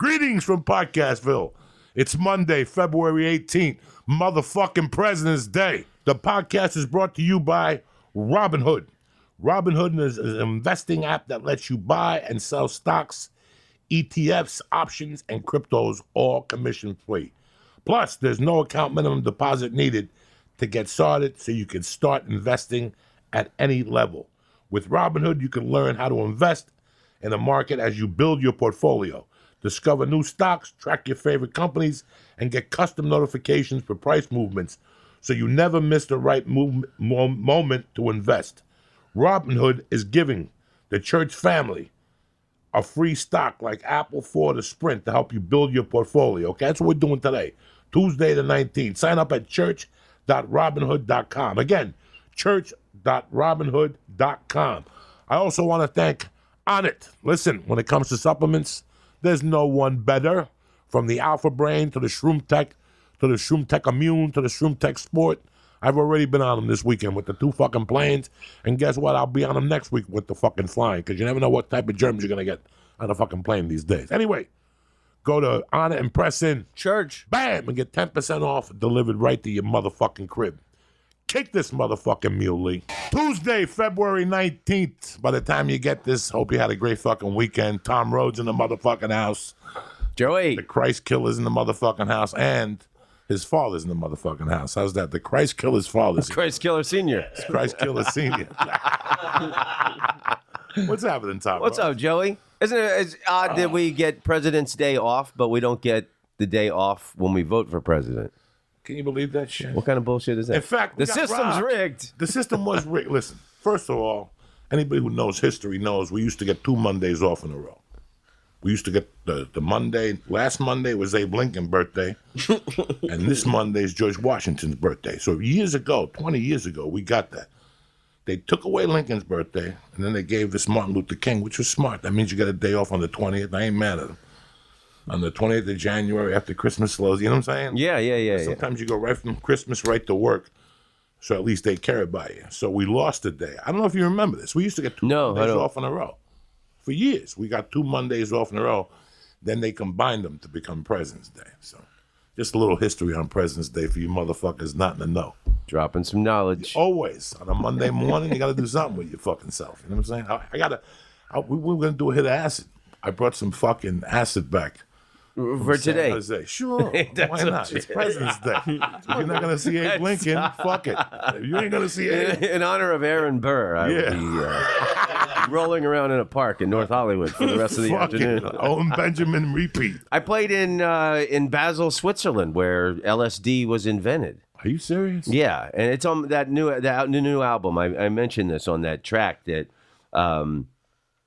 Greetings from Podcastville. It's Monday, February 18th, motherfucking President's Day. The podcast is brought to you by Robinhood. Robinhood is an investing app that lets you buy and sell stocks, ETFs, options, and cryptos, all commission-free. Plus, there's no account minimum deposit needed to get started, so you can start investing at any level. With Robinhood, you can learn how to invest in the market as you build your portfolio. Discover new stocks, track your favorite companies, and get custom notifications for price movements so you never miss the right moment to invest. Robinhood is giving the church family a free stock like Apple, Ford, or Sprint to help you build your portfolio. Okay, that's what we're doing today, Tuesday the 19th. Sign up at church.robinhood.com. Again, church.robinhood.com. I also want to thank Onnit. Listen, when it comes to supplements, there's no one better. From the Alpha Brain to the Shroom Tech, to the Shroom Tech Immune, to the Shroom Tech Sport. I've already been on them this weekend with the 2 fucking planes. And guess what? I'll be on them next week with the fucking flying, because you never know what type of germs you're going to get on a fucking plane these days. Anyway, go to Onnit and press in Church. Bam! And get 10% off delivered right to your motherfucking crib. Kick this motherfucking muley. Tuesday, February 19th. By the time you get this, hope you had a great fucking weekend. Tom Rhodes in the motherfucking house. Joey. The Christ Killer's in the motherfucking house. And his father's in the motherfucking house. How's that? The Christ Killer's father's here. Christ Killer Senior. It's Christ Killer Senior. What's happening, Tom? What's up, Joey? Isn't it it's odd that we get President's Day off, but we don't get the day off when we vote for president? Can you believe that shit? What kind of bullshit is that? In fact, the system's rigged. The system was rigged. Listen, first of all, anybody who knows history knows we used to get 2 Mondays off in a row. We used to get the Monday. Last Monday was Abe Lincoln's birthday, and this Monday is George Washington's birthday. So years ago, 20 years ago, we got that. They took away Lincoln's birthday, and then they gave this Martin Luther King, which was smart. That means you get a day off on the 20th. I ain't mad at them. On the 20th of January after Christmas slows, you know what I'm saying? Yeah. Sometimes you go right from Christmas right to work, so at least they care about you. So we lost a day. I don't know if you remember this. We used to get 2 Mondays off in a row. For years, we got 2 Mondays off in a row. Then they combined them to become President's Day. So just a little history on President's Day for you motherfuckers not in the know. Dropping some knowledge. Always. On a Monday morning, you got to do something with your fucking self. You know what I'm saying? We were going to do a hit of acid. I brought some fucking acid back. For today. Sure. Why not? It's President's Day. If you're not going to see Abe Lincoln, fuck it. If you ain't going to see Abe. In honor of Aaron Burr, I will be rolling around in a park in North Hollywood for the rest of the afternoon. Owen Benjamin repeat. I played in Basel, Switzerland, where LSD was invented. Are you serious? Yeah, and it's on that new album. I mentioned this on that track that...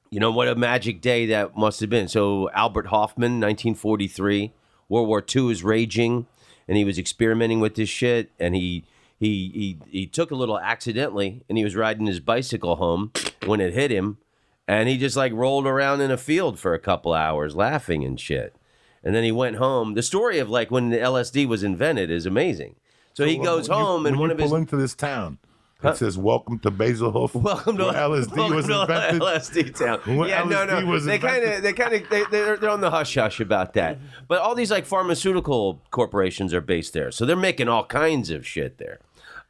you know, what a magic day that must have been. So Albert Hoffman, 1943, World War II is raging, and he was experimenting with this shit, and he took a little accidentally, and he was riding his bicycle home when it hit him, and he just like rolled around in a field for a couple hours laughing and shit. And then he went home. The story of like when the LSD was invented is amazing. So he goes home, and one of his... pull into this town... It says, welcome to Basilhoof. Welcome to LSD was invented. LSD town. Yeah, LSD no. They're on the hush-hush about that. But all these like pharmaceutical corporations are based there. So they're making all kinds of shit there.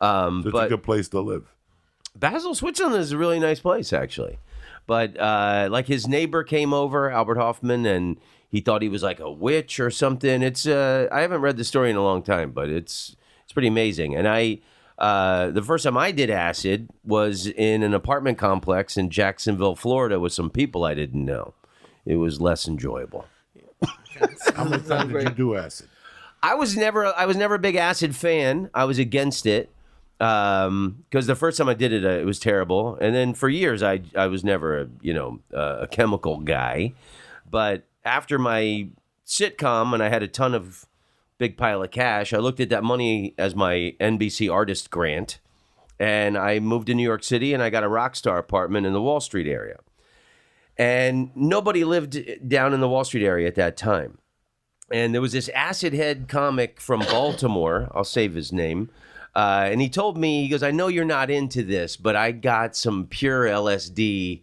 So it's a good place to live. Basel, Switzerland is a really nice place, actually. But like his neighbor came over, Albert Hoffman, and he thought he was like a witch or something. It's I haven't read the story in a long time, but it's pretty amazing. And the first time I did acid was in an apartment complex in Jacksonville, Florida, with some people I didn't know. It was less enjoyable. How many times did you do acid? I was never a big acid fan. I was against it because the first time I did it, it was terrible. And then for years, I was never a chemical guy. But after my sitcom, and I had a ton of big pile of cash, I looked at that money as my NBC artist grant, and I moved to New York City, and I got a Rockstar apartment in the Wall Street area. And nobody lived down in the Wall Street area at that time. And there was this acid head comic from Baltimore, I'll save his name, and he told me, he goes, I know you're not into this, but I got some pure LSD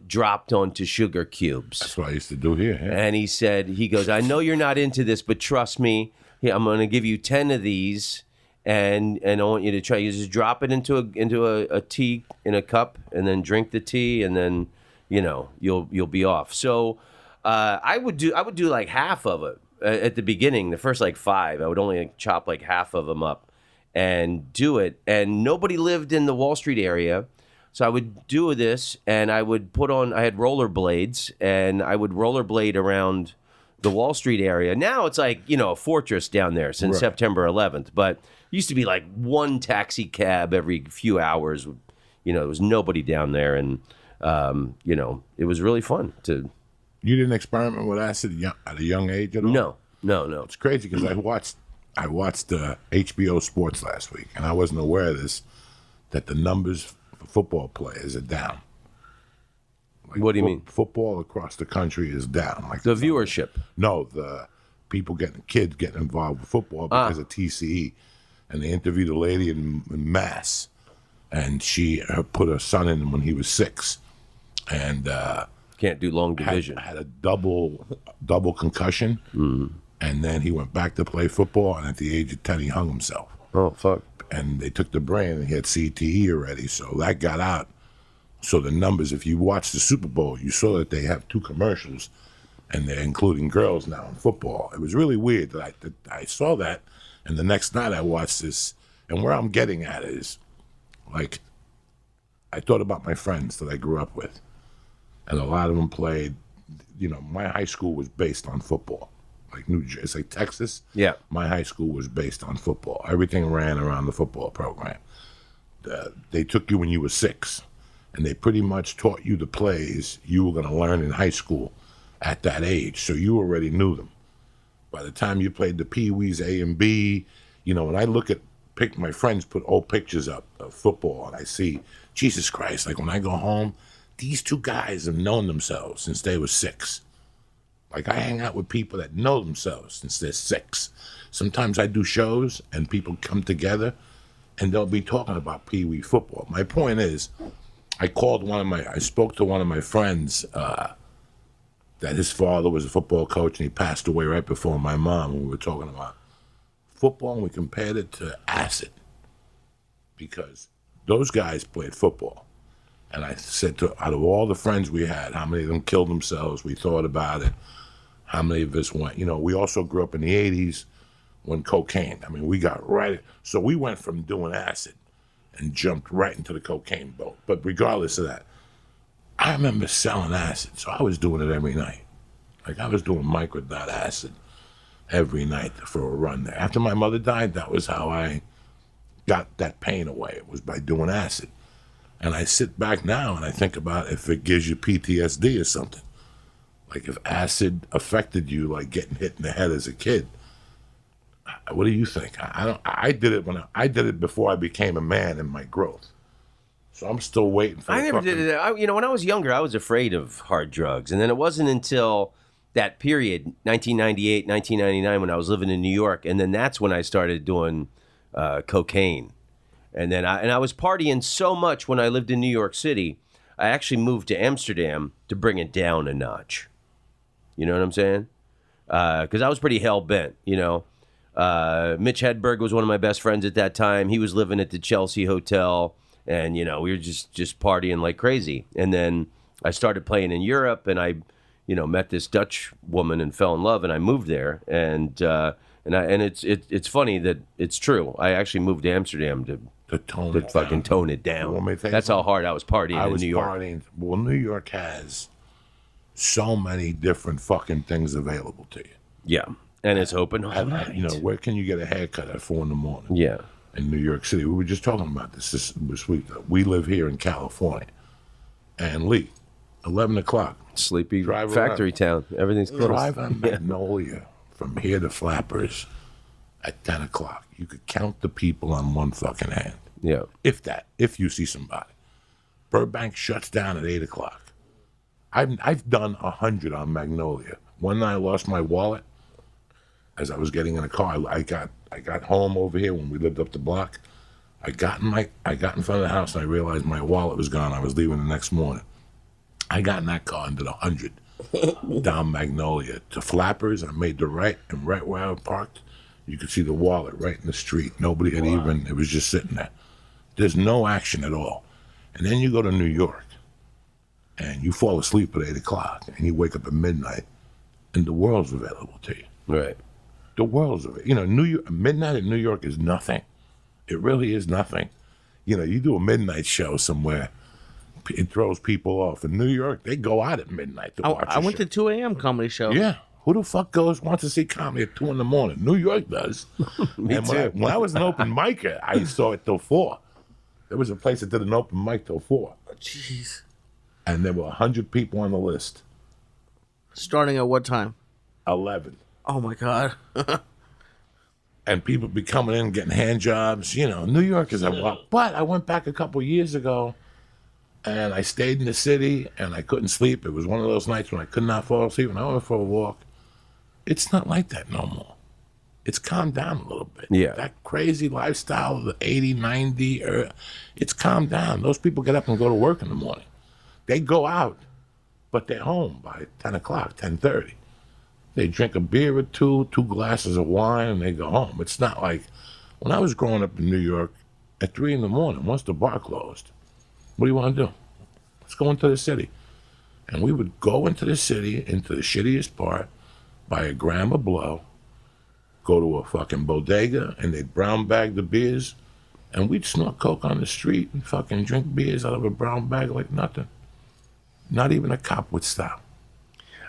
dropped onto sugar cubes. That's what I used to do here. Yeah. And he goes, I know you're not into this, but trust me, I'm going to give you 10 of these, and I want you to try. You just drop it into a tea in a cup, and then drink the tea, and then you'll be off. So I would do like half of it at the beginning. The first like 5, I would only chop like half of them up and do it. And nobody lived in the Wall Street area. So I would do this, and I would I had rollerblades, and I would rollerblade around the Wall Street area. Now it's like, a fortress down there since September 11th. But it used to be like one taxi cab every few hours. There was nobody down there, and, it was really fun to... You didn't experiment with acid at a young age at all? No. It's crazy because I watched HBO Sports last week, and I wasn't aware of this, that the numbers for football players are down. Like, what do you mean? Football across the country is down. Like the viewership? No, the kids getting involved with football because of TCE. And they interviewed a lady in Mass, and she put her son in when he was 6. And... can't do long division. Had a double concussion, and then he went back to play football, and at the age of 10, he hung himself. Oh, fuck. And they took the brain, and he had CTE already, so that got out. So the numbers, if you watch the Super Bowl, you saw that they have 2 commercials, and they're including girls now in football. It was really weird that I saw that, and the next night I watched this, and where I'm getting at is, like, I thought about my friends that I grew up with. And a lot of them played, my high school was based on football. Like New Jersey, it's like Texas. Yeah. My high school was based on football. Everything ran around the football program. They took you when you were 6, and they pretty much taught you the plays you were going to learn in high school at that age. So you already knew them. By the time you played the Pee-wees A and B, when I look at, my friends put old pictures up of football, and I see, Jesus Christ, like when I go home, these 2 guys have known themselves since they were 6. Like, I hang out with people that know themselves since they're 6. Sometimes I do shows, and people come together, and they'll be talking about Pee-wee football. My point is, I spoke to one of my friends that his father was a football coach, and he passed away right before my mom, and we were talking about football, and we compared it to acid, because those guys played football. And I said, out of all the friends we had, how many of them killed themselves? We thought about it. How many of us went? We also grew up in the 80s when cocaine. I mean, we got right. So we went from doing acid and jumped right into the cocaine boat. But regardless of that, I remember selling acid. So I was doing it every night. Like, I was doing microdot acid every night for a run there. After my mother died, that was how I got that pain away. It was by doing acid. And I sit back now and I think about if it gives you PTSD or something. Like if acid affected you, like getting hit in the head as a kid. What do you think? I did it before I became a man in my growth. So I'm still waiting for. I never did it. When I was younger, I was afraid of hard drugs, and then it wasn't until that period, 1998, 1999, when I was living in New York, and then that's when I started doing cocaine. And then I was partying so much when I lived in New York City, I actually moved to Amsterdam to bring it down a notch. You know what I'm saying? Because I was pretty hell-bent, Mitch Hedberg was one of my best friends at that time. He was living at the Chelsea Hotel, and, we were just partying like crazy. And then I started playing in Europe, and I, met this Dutch woman and fell in love, and I moved there. And it's funny that it's true. I actually moved to Amsterdam to tone it down. That's how hard I was partying in New York. Well, New York has so many different fucking things available to you. Yeah, and it's open all night. Where can you get a haircut at 4 a.m? Yeah. In New York City. We were just talking about this week. We live here in California. And Lee, 11 o'clock. Sleepy factory town. Everything's closed. Drive on Magnolia from here to Flappers at 10 o'clock. You could count the people on one fucking hand. Yeah. If you see somebody. Burbank shuts down at 8 o'clock. I've done 100 on Magnolia. One night I lost my wallet as I was getting in a car. I got home over here when we lived up the block. I got in front of the house and I realized my wallet was gone. I was leaving the next morning. I got in that car under the 100 down Magnolia to Flappers. I made the right, and right where I parked, you could see the wallet right in the street. Nobody had it was just sitting there. There's no action at all. And then you go to New York, and you fall asleep at 8 o'clock, and you wake up at midnight, and the world's available to you. Right. The world's available. New York, midnight in New York is nothing. It really is nothing. You do a midnight show somewhere, it throws people off. In New York, they go out at midnight to watch I went to 2 a.m. comedy show. Yeah. Who the fuck wants to see comedy at 2 in the morning? New York does. Me too. When I was an open micer, I saw it till 4. There was a place that did an open mic till 4. Jeez. And there were 100 people on the list. Starting at what time? 11. Oh, my God. And people be coming in getting hand jobs. New York is a lot. But I went back a couple years ago, and I stayed in the city, and I couldn't sleep. It was one of those nights when I could not fall asleep, and I went for a walk. It's not like that no more. It's calmed down a little bit. Yeah. That crazy lifestyle of the 80, 90, it's calmed down. Those people get up and go to work in the morning. They go out, but they're home by 10 o'clock, 10:30. They drink a beer or two glasses of wine, and they go home. It's not like when I was growing up in New York at 3 in the morning, once the bar closed, what do you want to do? Let's go into the city. And we would go into the city, into the shittiest part, buy a gram of blow, go to a fucking bodega, and they'd brown bag the beers, and we'd snort coke on the street and fucking drink beers out of a brown bag like nothing. Not even a cop would stop.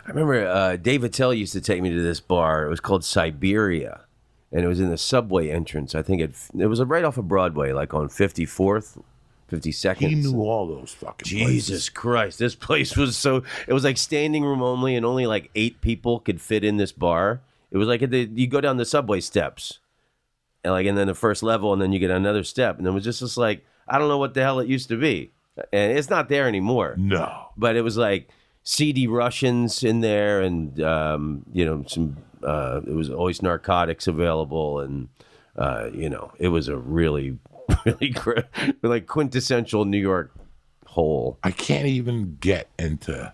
I remember Dave Attell used to take me to this bar. It was called Siberia, and it was in the subway entrance. I think it was right off of Broadway, like on 54th, 52nd. He knew all those fucking Jesus places. Christ, this place was it was like standing room only, and only like 8 people could fit in this bar. It was like you go down the subway steps, and then the first level, and then you get another step, and it was just like, I don't know what the hell it used to be, and it's not there anymore. No. But it was like seedy Russians in there, and some. It was always narcotics available, and it was a really, really like quintessential New York hole. I can't even get into,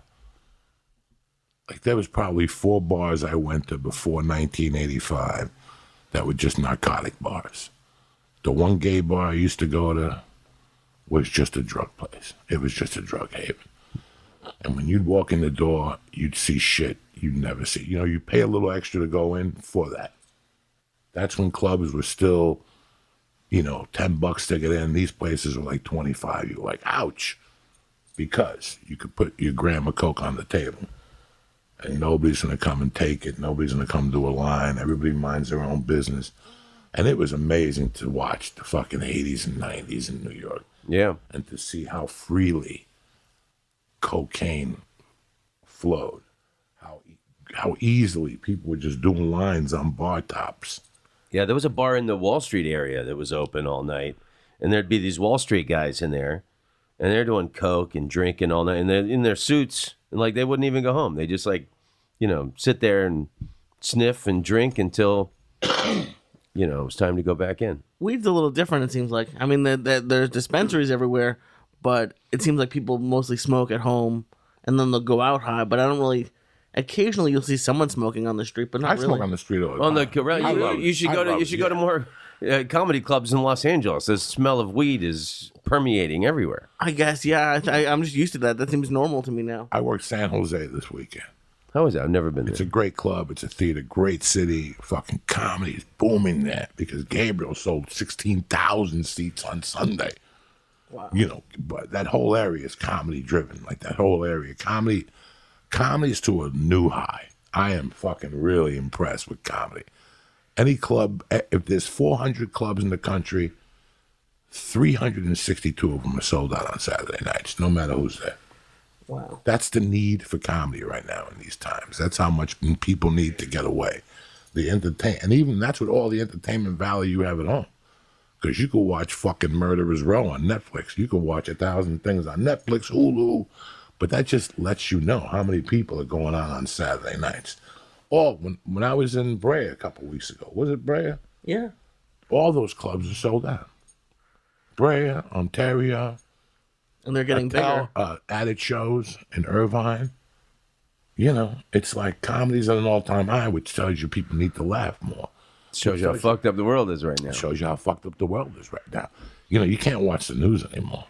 like, there was probably 4 bars I went to before 1985 that were just narcotic bars. The one gay bar I used to go to was just a drug place. It was just a drug haven. And when you'd walk in the door, you'd see shit you'd never see. You pay a little extra to go in for that. That's when clubs were still, $10 to get in. These places were like 25. You were like, ouch. Because you could put your gram of coke on the table. And nobody's going to come and take it. Nobody's going to come do a line. Everybody minds their own business. And it was amazing to watch the fucking 80s and 90s in New York. Yeah. And to see how freely cocaine flowed. How easily people were just doing lines on bar tops. Yeah, there was a bar in the Wall Street area that was open all night. And there'd be these Wall Street guys in there. And they're doing coke and drinking all night. And they're in their suits. And they wouldn't even go home. They just sit there and sniff and drink until, it was time to go back in. Weed's a little different, it seems like. I mean, there's dispensaries everywhere, but it seems like people mostly smoke at home, and then they'll go out high. But I don't really. Occasionally, you'll see someone smoking on the street, but not really. I smoke on the street all the time. You should go to more comedy clubs in Los Angeles. The smell of weed is permeating everywhere. I guess, yeah. I'm just used to that. That seems normal to me now. I worked San Jose this weekend. How is that? I've never been there. It's a great club. It's a theater. Great city. Fucking comedy is booming there because Gabriel sold 16,000 seats on Sunday. Wow. But that whole area is comedy driven. Like that whole area. Comedy's to a new high. I am fucking really impressed with comedy. Any club, if there's 400 clubs in the country, 362 of them are sold out on Saturday nights, no matter who's there. Wow. That's the need for comedy right now in these times. That's how much people need to get away. And even that's with all the entertainment value you have at home. Because you could watch fucking Murderers Row on Netflix. You could watch 1,000 things on Netflix, Hulu. But that just lets you know how many people are going on Saturday nights. When I was in Brea a couple weeks ago, was it Brea? Yeah. All those clubs are sold out. Brea, Ontario. And they're getting bigger. At its shows in Irvine. You know, it's like comedy's at an all-time high, which tells you people need to laugh more. Shows you how fucked up the world is right now. Shows you how fucked up the world is right now. You know, you can't watch the news anymore.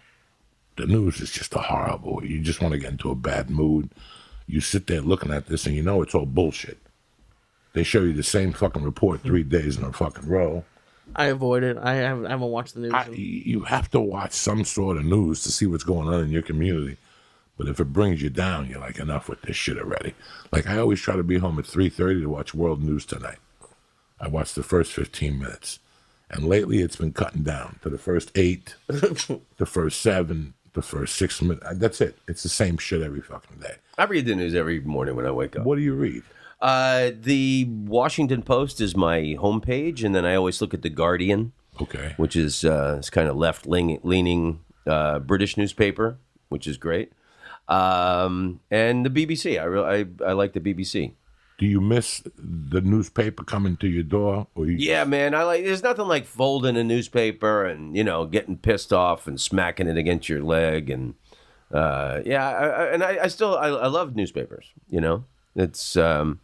The news is just a horrible. You just want to get into a bad mood. You sit there looking at this and you know it's all bullshit. They show you the same fucking report 3 days in a fucking row. I avoid it. I haven't watched the news. You have to watch some sort of news to see what's going on in your community. But if it brings you down, you're like, enough with this shit already. Like, I always try to be home at 3:30 to watch World News Tonight. I watched the first 15 minutes. And lately it's been cutting down to the first 8, the first 7, the first 6 minutes. That's it. It's the same shit every fucking day. I read the news every morning when I wake up. What do you read? The Washington Post is my homepage, and then I always look at The Guardian, Okay. which is it's kind of left-leaning British newspaper, which is great. And the BBC. I like the BBC. Do you miss the newspaper coming to your door? Or Yeah, man. There's nothing like folding a newspaper and getting pissed off and smacking it against your leg and I still love newspapers. It's New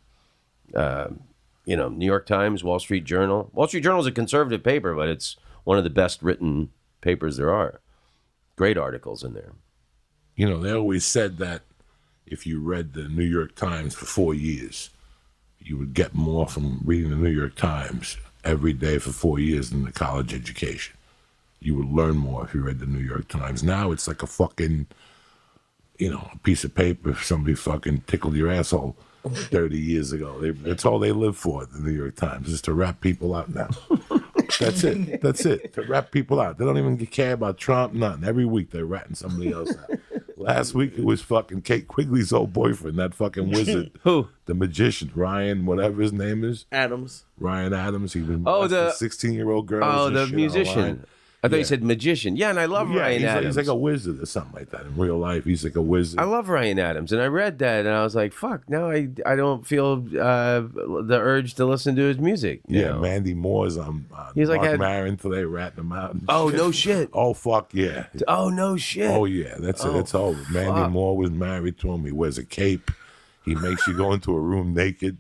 York Times, Wall Street Journal. Wall Street Journal is a conservative paper, but it's one of the best written papers there are. Great articles in there. They always said that if you read the New York Times for 4 years, you would get more from reading the New York Times every day for 4 years than the college education. You would learn more if you read the New York Times. Now it's like a fucking, a piece of paper if somebody fucking tickled your asshole 30 years ago. That's all they live for, the New York Times, is to rat people out now. That's it. To rat people out. They don't even care about Trump, nothing. Every week they're ratting somebody else out. Last week it was fucking Kate Quigley's old boyfriend, that fucking wizard. Who? The magician, Ryan, whatever his name is. Adams. Ryan Adams. He was the 16-year-old girl. Oh, the musician. I thought you said magician. Yeah, and I love Ryan Adams. He's like a wizard or something like that. In real life, he's like a wizard. I love Ryan Adams, and I read that, and I was like, fuck, now I don't feel the urge to listen to his music. You know? Mandy Moore's on He's like Mark Maron today ratting him out. Oh, no shit. Oh, fuck, yeah. Oh, no shit. Oh, yeah, that's it. It's over. Mandy Moore was married to him. He wears a cape. He makes you go into a room naked.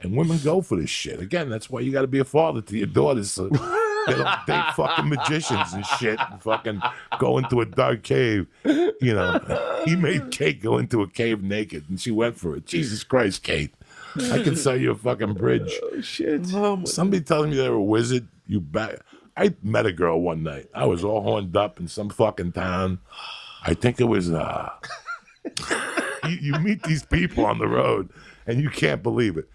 And women go for this shit. Again, that's why you got to be a father to your daughters. So they don't date fucking magicians and shit and fucking go into a dark cave. He made Kate go into a cave naked and she went for it. Jesus Christ, Kate. I can sell you a fucking bridge. Oh, shit. Somebody telling me they're a wizard, you bet. I met a girl one night. I was all horned up in some fucking town. I think it was, you meet these people on the road and you can't believe it.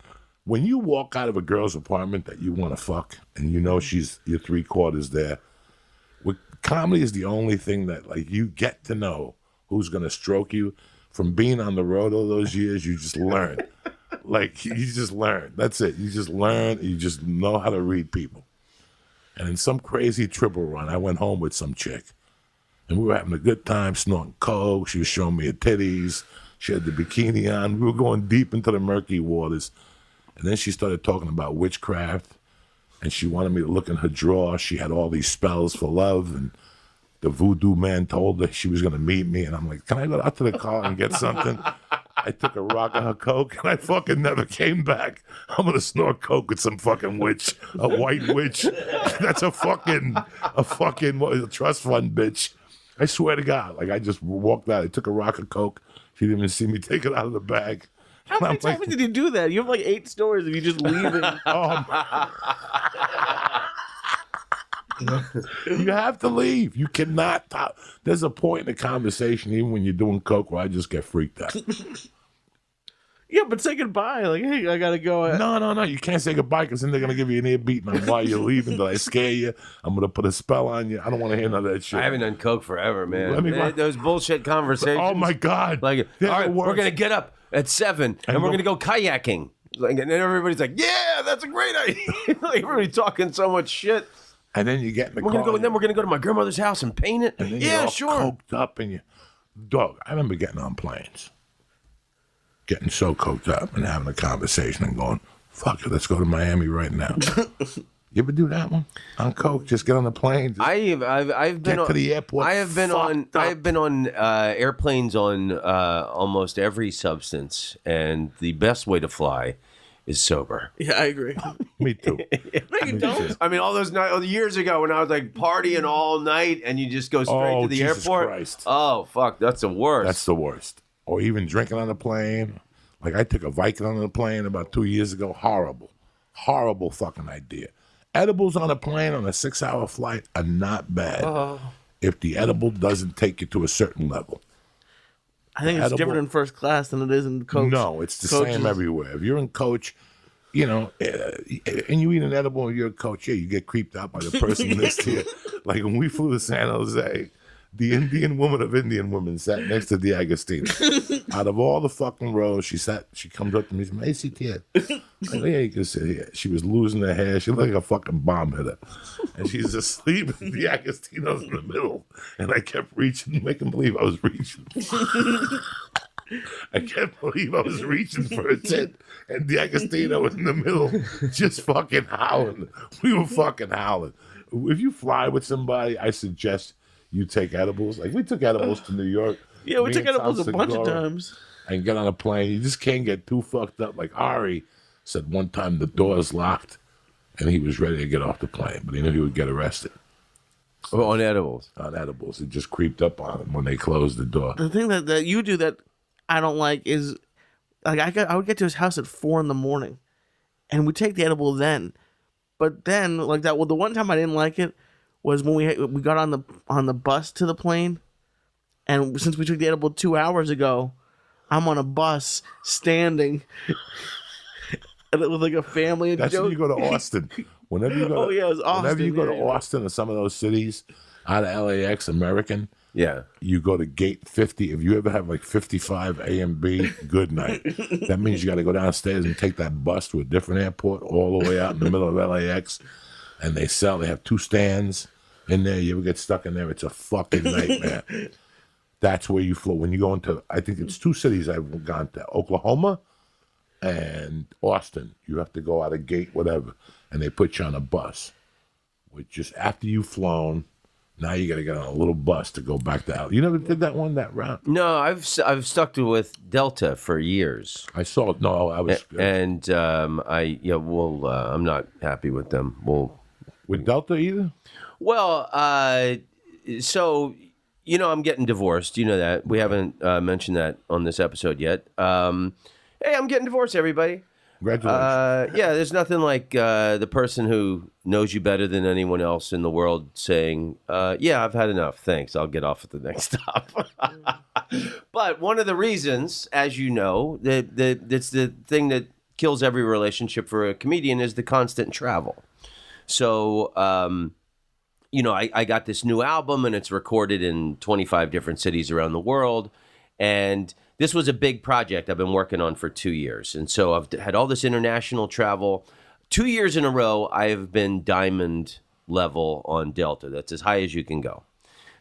When you walk out of a girl's apartment that you want to fuck and she's your 3/4 there, comedy is the only thing that you get to know who's going to stroke you. From being on the road all those years, you just learn. You just learn. That's it. You just learn. You just know how to read people. And in some crazy triple run, I went home with some chick. And we were having a good time snorting coke. She was showing me her titties. She had the bikini on. We were going deep into the murky waters. And then she started talking about witchcraft, and she wanted me to look in her drawer. She had all these spells for love, and the voodoo man told her she was going to meet me. And I'm like, can I go out to the car and get something? I took a rock of her coke, and I fucking never came back. I'm going to snort coke with some fucking witch, a white witch. That's a fucking trust fund bitch. I swear to God. I just walked out. I took a rock of coke. She didn't even see me take it out of the bag. How many times did you do that? You have 8 stories of you just leaving. You have to leave. You cannot talk. There's a point in the conversation, even when you're doing coke, where I just get freaked out. Yeah, but say goodbye. Hey, I gotta go. No. You can't say goodbye because then they're gonna give you an ear beating on why you're leaving. Did I scare you? I'm gonna put a spell on you. I don't want to hear none of that shit. I haven't done coke forever, man. Those bullshit conversations. Oh my God! All right, we're gonna get up at 7 and we're gonna go kayaking. And then everybody's like, "Yeah, that's a great idea." Everybody's talking so much shit. And then you get in the car. And then we're gonna go to my grandmother's house and paint it. And then you're all coked up and dog. I remember getting on planes. Getting so coked up and having a conversation and going, fuck it, let's go to Miami right now. You ever do that one on coke? Just get on the plane. Just I've been get on, to the airport. I have been on airplanes on almost every substance, and the best way to fly is sober. Yeah, I agree. Me too. No, you don't. I mean, all those years ago when I was like partying all night, and you just go straight to the Jesus airport. Christ. Oh fuck, that's the worst. That's the worst. Or even drinking on the plane. Like I took a Viking on the plane about 2 years ago. Horrible fucking idea. Edibles on a plane on a 6-hour flight are not bad if the edible doesn't take you to a certain level. I think it's different in first class than it is in coach. No, it's the Coaches. same everywhere. If you're in coach, and you eat an edible and you're a coach, you get creeped out by the person next to you. Like when we flew to San Jose, the Indian woman of Indian women sat next to D'Agostino. Out of all the fucking rows, she comes up to me and says, "Hey, sit here." Like, yeah, you can sit here. She was losing her hair. She looked like a fucking bomb hitter. And she's asleep, and D'Agostino's in the middle. And I kept reaching, making believe I was reaching. I can't believe I was reaching for a tit, and D'Agostino was in the middle, just fucking howling. We were fucking howling. If you fly with somebody, I suggest you take edibles. Like we took edibles to New York. Yeah, we took edibles a bunch of times. And get on a plane. You just can't get too fucked up. Like Ari said one time, the door's locked, and he was ready to get off the plane, but he knew he would get arrested. on edibles. On edibles. It just creeped up on him when they closed the door. The thing that you do that I don't like is, like, I would get to his house at 4 a.m, and we take the edible then. But then, like that, well, the one time I didn't like it was when we got on the bus to the plane, and since we took the edible 2 hours ago, I'm on a bus standing. And it was like a family. That's when you go to Austin. Whenever you go whenever you go to Austin or some of those cities out of LAX, American, you go to gate 50. If you ever have like 55 A and B, good night. That means you got to go downstairs and take that bus to a different airport all the way out in the middle of LAX. And they have 2 stands in there. You ever get stuck in there, it's a fucking nightmare. That's where you flow. When you go into, I think it's 2 cities I've gone to, Oklahoma and Austin. You have to go out of gate, whatever, and they put you on a bus. Which just after you've flown, now you got to get on a little bus to go back to LA. You never did that route? No, I've stuck to with Delta for years. I saw it. No, I was. And I'm not happy with them. With Delta either? Well, so I'm getting divorced. You know that. We haven't mentioned that on this episode yet. Hey, I'm getting divorced, everybody. Congratulations. There's nothing like the person who knows you better than anyone else in the world saying, I've had enough. Thanks. I'll get off at the next stop. But one of the reasons, as you know, it's the thing that kills every relationship for a comedian is the constant travel. So, I got this new album and it's recorded in 25 different cities around the world. And this was a big project I've been working on for 2 years. And so I've had all this international travel. 2 years in a row, I have been diamond level on Delta. That's as high as you can go.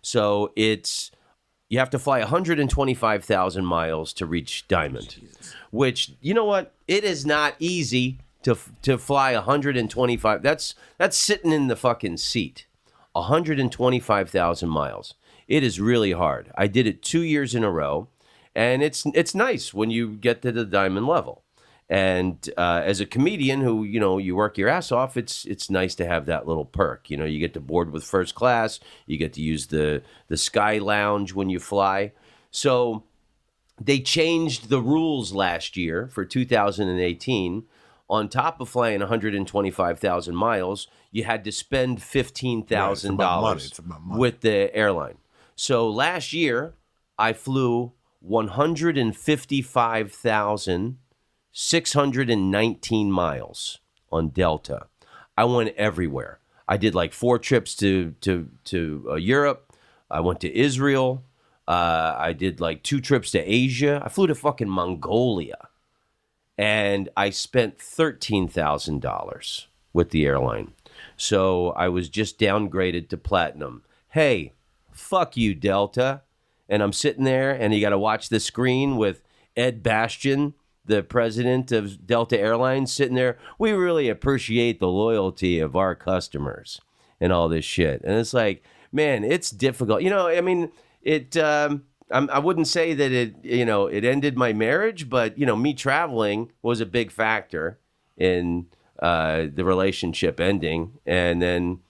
So you have to fly 125,000 miles to reach diamond, which, you know what? It is not easy to fly 125. That's sitting in the fucking seat. 125,000 miles. It is really hard. I did it 2 years in a row. And it's nice when you get to the diamond level. And as a comedian who, you work your ass off, it's nice to have that little perk. You get to board with first class. You get to use the Sky Lounge when you fly. So they changed the rules last year for 2018. On top of flying 125,000 miles, you had to spend $15,000 with the airline. So last year, I flew 155,619 miles on Delta. I went everywhere. I did like 4 trips to Europe. I went to Israel. I did like 2 trips to Asia. I flew to fucking Mongolia. And I spent $13,000 with the airline. So I was just downgraded to platinum. Hey, fuck you, Delta. And I'm sitting there, and you got to watch the screen with Ed Bastian the president of Delta Airlines sitting there. We really appreciate the loyalty of our customers and all this shit. And it's like, man, it's difficult. You know, I mean, I wouldn't say that it ended my marriage, but, me traveling was a big factor in the relationship ending. And then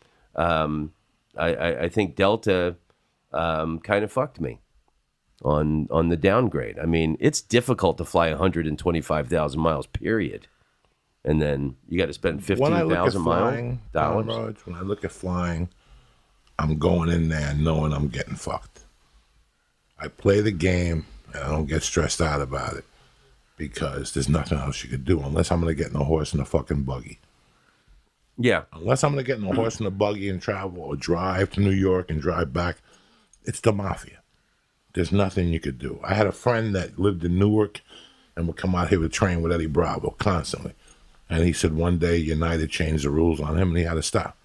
I think Delta kind of fucked me on the downgrade. I mean, it's difficult to fly 125,000 miles, period. And then you got to spend 15,000 miles. Dollars. When I look at flying, I'm going in there knowing I'm getting fucked. I play the game and I don't get stressed out about it because there's nothing else you could do unless I'm going to get in a horse and a fucking buggy. Yeah. Unless I'm going to get in a horse and a buggy and travel or drive to New York and drive back, it's the mafia. There's nothing you could do. I had a friend that lived in Newark and would come out here with train with Eddie Bravo constantly. And he said one day United changed the rules on him and he had to stop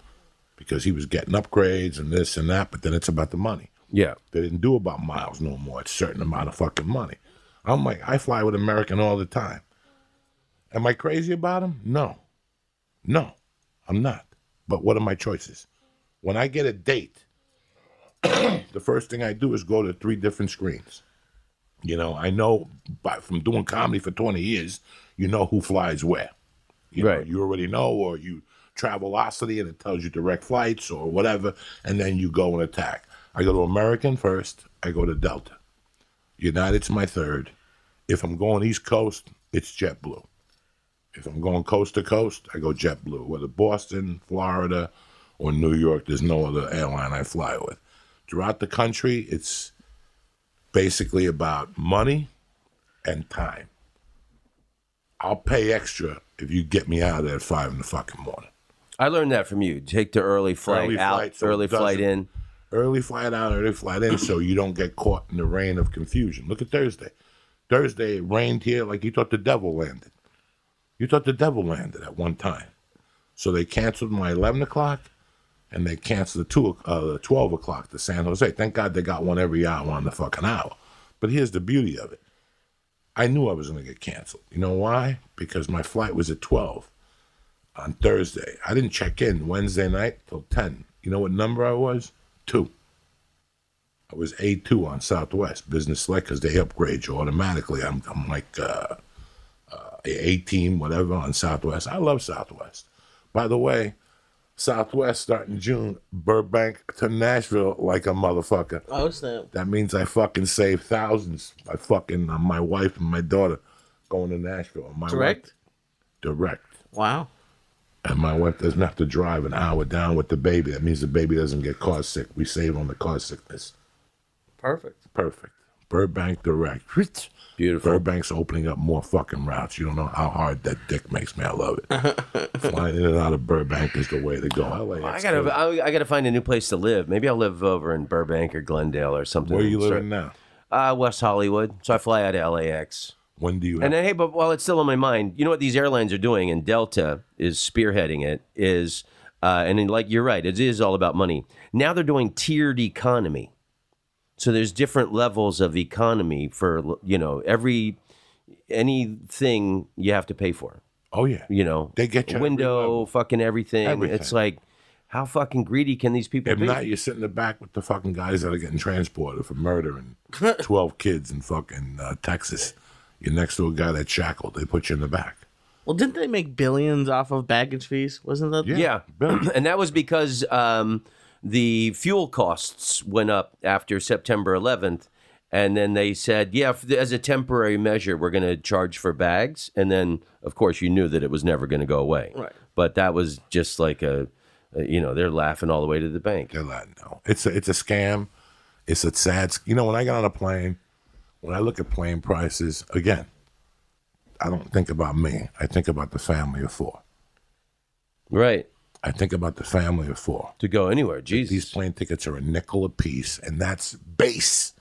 because he was getting upgrades and this and that, but then it's about the money. Yeah. They didn't do about miles no more. It's a certain amount of fucking money. I'm like, I fly with American all the time. Am I crazy about them? No, I'm not. But what are my choices? When I get a date, the first thing I do is go to 3 different screens. I know from doing comedy for 20 years, you know who flies where. Right. You already know, or you Travelocity and it tells you direct flights or whatever, and then you go and attack. I go to American first, I go to Delta. United's my third. If I'm going East Coast, it's JetBlue. If I'm going coast to coast, I go JetBlue. Whether Boston, Florida, or New York, there's no other airline I fly with. Throughout the country, it's basically about money and time. I'll pay extra if you get me out of there at 5 in the fucking morning. I learned that from you. Take the early flight out, early flight in. Early flight out, early flight in, so you don't get caught in the rain of confusion. Look at Thursday. Thursday, it rained here like you thought the devil landed. You thought the devil landed at one time. So they canceled my 11 o'clock, and they canceled the 12 o'clock to San Jose. Thank God they got one every hour on the fucking hour. But here's the beauty of it. I knew I was going to get canceled. You know why? Because my flight was at 12 on Thursday. I didn't check in Wednesday night till 10. You know what number I was? 2. I was A2 on Southwest, business select, because they upgrade you automatically. I'm like A-team, whatever, on Southwest. I love Southwest. By the way, Southwest starting June, Burbank to Nashville like a motherfucker. Oh, snap. That means I fucking save thousands by fucking my wife and my daughter going to Nashville. Direct? Direct. Wow. And my wife doesn't have to drive an hour down with the baby. That means the baby doesn't get car sick. We save on the car sickness. Perfect. Burbank direct. Beautiful. Burbank's opening up more fucking routes. You don't know how hard that dick makes me. I love it. Flying in and out of Burbank is the way to go. I gotta find a new place to live. Maybe I'll live over in Burbank or Glendale or something. Where are you living now? West Hollywood. So I fly out of LAX. When do you? And then, hey, but while it's still on my mind, you know what these airlines are doing, and Delta is spearheading it. And then, like you're right, it is all about money. Now they're doing tiered economy. So there's different levels of economy for anything you have to pay for. Oh yeah. They get you window, fucking everything. It's like, how fucking greedy can these people be? If not, you sit in the back with the fucking guys that are getting transported for murder and 12 kids in fucking Texas. You're next to a guy that's shackled. They put you in the back. Well, didn't they make billions off of baggage fees? Wasn't that? Yeah. And that was because the fuel costs went up after September 11th. And then they said, as a temporary measure, we're going to charge for bags. And then, of course, you knew that it was never going to go away. Right. But that was just like they're laughing all the way to the bank. They're laughing. No. It's a scam. It's a sad, when I get on a plane, when I look at plane prices, again, I don't think about me. I think about the family of 4. Right. I think about the family of 4. To go anywhere, Jesus. These plane tickets are $0.05 a piece, and that's base.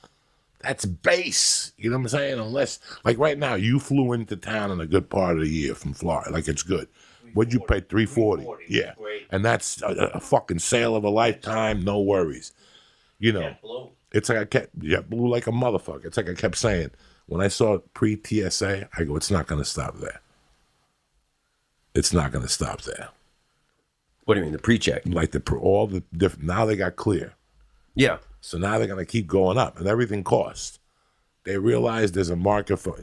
That's base. You know what I'm saying? Unless, like right now, you flew into town in a good part of the year from Florida. Like it's good. What'd you pay? $340. Yeah. And that's a fucking sale of a lifetime. No worries. It's like I kept JetBlue like a motherfucker. It's like I kept saying, When I saw pre-TSA, I go, it's not going to stop there. It's not going to stop there. What do you mean, the pre-check? Like all the different, now they got clear. Yeah. So now they're going to keep going up, and everything costs. They realize there's a market for,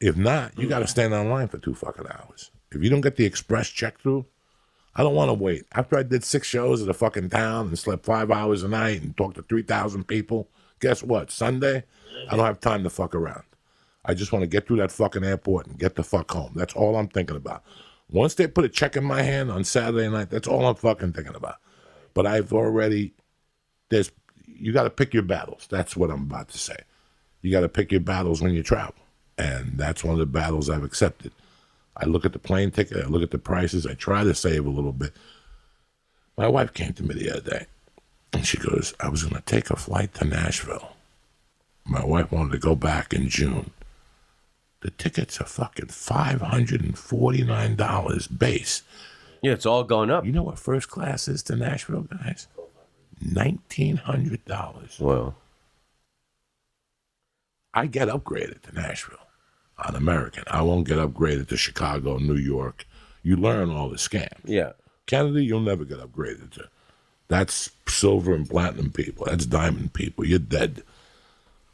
if not, you got to stand online for 2 fucking hours. If you don't get the express check through, I don't want to wait. After I did 6 shows at a fucking town and slept 5 hours a night and talked to 3,000 people, guess what? Sunday, I don't have time to fuck around. I just want to get through that fucking airport and get the fuck home. That's all I'm thinking about. Once they put a check in my hand on Saturday night, that's all I'm fucking thinking about. But I've already, you got to pick your battles. That's what I'm about to say. You got to pick your battles when you travel. And that's one of the battles I've accepted. I look at the plane ticket, I look at the prices, I try to save a little bit. My wife came to me the other day, and she goes, I was going to take a flight to Nashville. My wife wanted to go back in June. The tickets are fucking $549 base. Yeah, it's all going up. You know what first class is to Nashville, guys? $1,900. Well, I get upgraded to Nashville on American. I won't get upgraded to Chicago, New York. You learn all the scams. yeah. Canada, you'll never get upgraded to. That's silver and platinum people. That's diamond people. You're dead.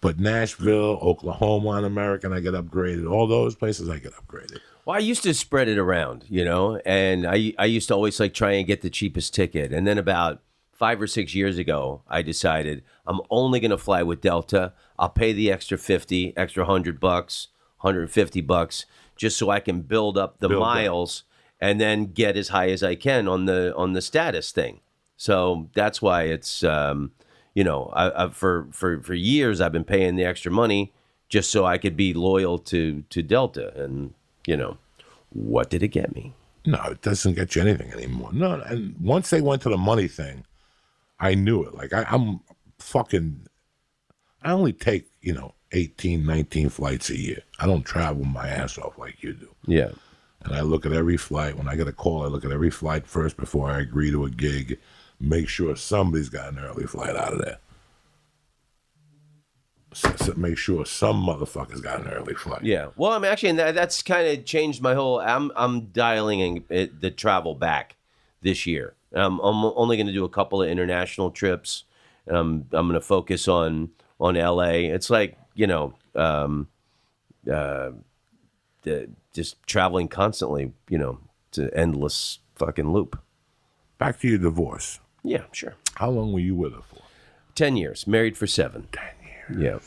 But Nashville, Oklahoma on American, I get upgraded. All those places, I get upgraded. Well, I used to spread it around, and I used to always try and get the cheapest ticket. And then about 5 or 6 years ago, I decided I'm only going to fly with Delta. I'll pay the extra 50, extra $100, $150, just so I can build up the miles and then get as high as I can on the status thing. So that's why it's I've for years I've been paying the extra money just so I could be loyal to Delta. And what did it get me? No, it doesn't get you anything anymore. No, and once they went to the money thing, I knew it. Like I'm fucking. I only take 18, 19 flights a year. I don't travel my ass off like you do. Yeah. And I look at every flight. When I get a call, I look at every flight first before I agree to a gig. Make sure somebody's got an early flight out of there. So make sure some motherfucker's got an early flight. Yeah. Well, I mean, actually, and that's kind of changed my whole. I'm dialing the travel back this year. I'm only going to do a couple of international trips. I'm going to focus on LA. It's like just traveling constantly. It's an endless fucking loop. Back to your divorce. Yeah, sure. How long were you with her for? 10 years. Married for 7. 10 years. Yeah.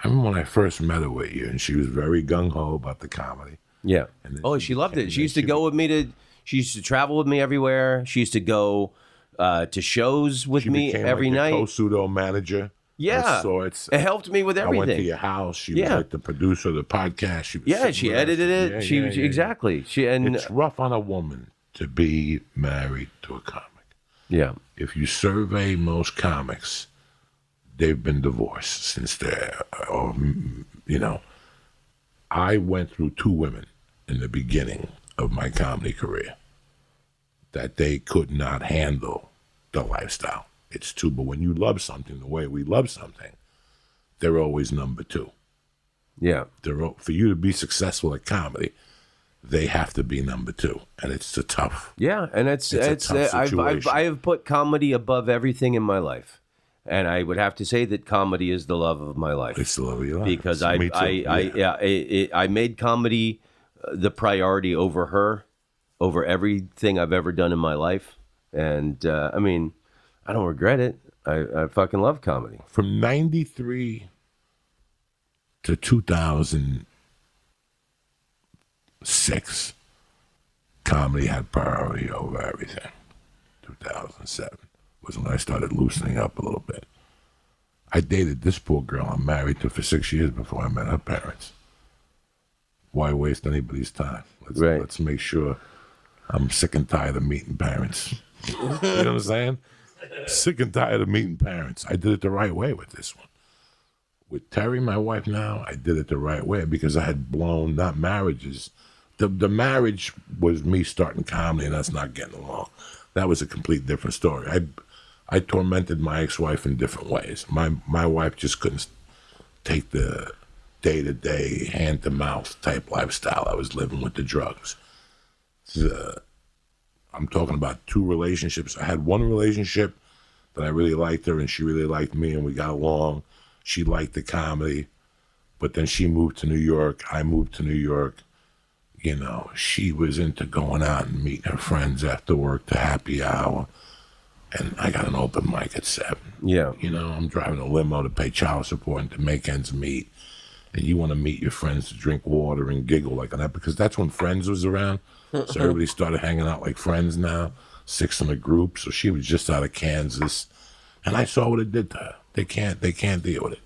I remember when I first met her with you, and she was very gung-ho about the comedy. Yeah. And then Oh, she loved it. She used to go with me to. She used to travel with me everywhere. She used to go to shows with me every night. Co-pseudo manager. Yeah. Of sorts. It helped me with everything. I went to your house. She was like the producer of the podcast. She was she edited it. Yeah, exactly. It's rough on a woman to be married to a comic. Yeah. If you survey most comics, they've been divorced since they're, I went through 2 women in the beginning of my comedy career that they could not handle the lifestyle. It's too, but when you love something the way we love something, they're always number 2. Yeah. For you to be successful at comedy, they have to be number 2, and it's a tough. Yeah, and it's a tough situation. I have put comedy above everything in my life, and I would have to say that comedy is the love of my life. It's the love of your life. Because I made comedy the priority over her, over everything I've ever done in my life, and I mean, I don't regret it. I fucking love comedy. From 93 to 2006, comedy had priority over everything. 2007 was when I started loosening up a little bit. I dated this poor girl I'm married to for 6 years before I met her parents. Why waste anybody's time? Let's make sure. I'm sick and tired of meeting parents. You know what I'm saying? Sick and tired of meeting parents. I did it the right way with this one. With Terry, my wife now, I did it the right way because I had blown, not marriages. The marriage was me starting comedy and us not getting along. That was a complete different story. I tormented my ex-wife in different ways. My wife just couldn't take the day-to-day, hand-to-mouth type lifestyle I was living with the drugs. I'm talking about 2 relationships. I had one relationship that I really liked her, and she really liked me, and we got along. She liked the comedy, but then she moved to New York. I moved to New York. You know, she was into going out and meeting her friends after work to happy hour, and I got an open mic at 7. Yeah. You know, I'm driving a limo to pay child support and to make ends meet, and you want to meet your friends to drink water and giggle like that, because that's when Friends was around. So everybody started hanging out like friends now, 6 in a group. So she was just out of Kansas, and I saw what it did to her. They can't deal with it.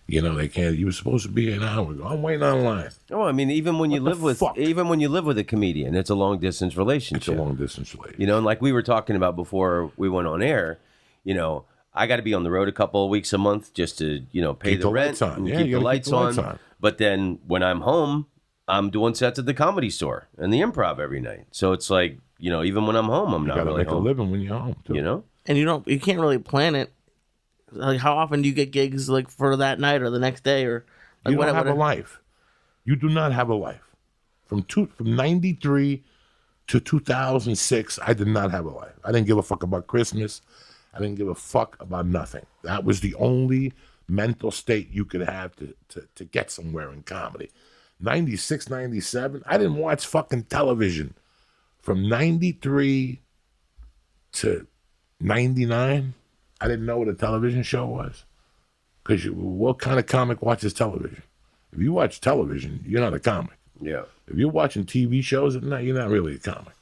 You know, they can't. You were supposed to be an hour ago. I'm waiting online. Oh, I mean, even when you live with a comedian, it's a long distance relationship. It's a long distance relationship. You know, and like we were talking about before we went on air, you know, I got to be on the road a couple of weeks a month just to, you know, pay the rent and keep the lights on. But then when I'm home, I'm doing sets at the Comedy Store and the Improv every night. So it's like, you know, even when I'm home, I'm not really home. You got to make a living when you're home, too. You know? And you can't really plan it. Like, how often do you get gigs like for that night or the next day, or like, you don't have a life? You do not have a life. From 93 to 2006, I did not have a life. I didn't give a fuck about Christmas. I didn't give a fuck about nothing. That was the only mental state you could have to get somewhere in comedy. 96, 97, I didn't watch fucking television from 93 to 99. I didn't know what a television show was. Because what kind of comic watches television? If you watch television, you're not a comic. Yeah. If you're watching TV shows at night, you're not really a comic.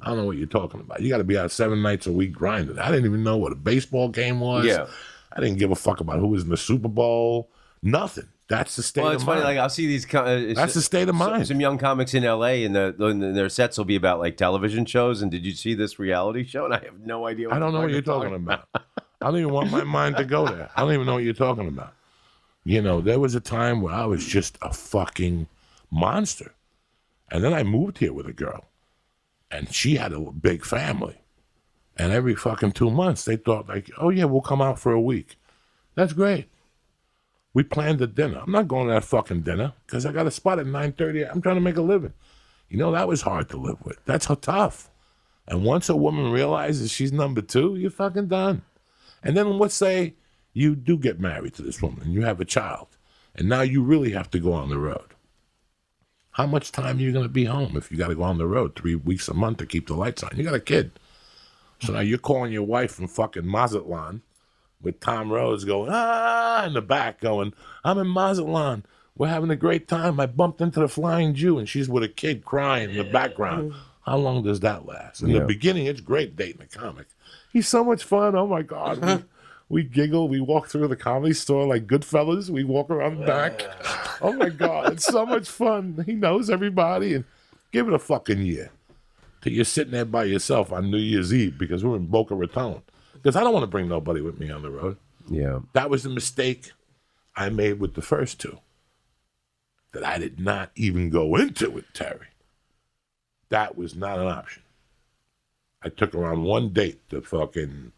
I don't know what you're talking about. You got to be out 7 nights a week grinding. I didn't even know what a baseball game was. Yeah. I didn't give a fuck about who was in the Super Bowl. Nothing. That's the state of mind. Well, it's funny. Like, I'll see these. That's the state of mind. Some young comics in LA, and their sets will be about like television shows. And did you see this reality show? And I have no idea. I don't know what you're talking about. I don't even want my mind to go there. I don't even know what you're talking about. You know, there was a time where I was just a fucking monster, and then I moved here with a girl, and she had a big family, and every fucking 2 months they thought like, oh yeah, we'll come out for a week. That's great. We planned a dinner. I'm not going to that fucking dinner because I got a spot at 9:30. I'm trying to make a living. You know, that was hard to live with. That's how tough. And once a woman realizes she's number 2, you're fucking done. And then let's say you do get married to this woman and you have a child, and now you really have to go on the road. How much time are you going to be home if you got to go on the road 3 weeks a month to keep the lights on? You got a kid. So now you're calling your wife from fucking Mazatlan with Tom Rhodes going, in the back going, I'm in Mazatlan. We're having a great time. I bumped into the Flying Jew, and she's with a kid crying in the background. How long does that last? In the beginning, it's great dating a comic. He's so much fun. Oh, my God. We giggle. We walk through the Comedy Store like Goodfellas. We walk around the back. Oh, my God. It's so much fun. He knows everybody. And give it a fucking year till you're sitting there by yourself on New Year's Eve because we're in Boca Raton. Because I don't want to bring nobody with me on the road. Yeah. That was the mistake I made with the first 2. That I did not even go into with Terry. That was not an option. I took her on one date to fucking,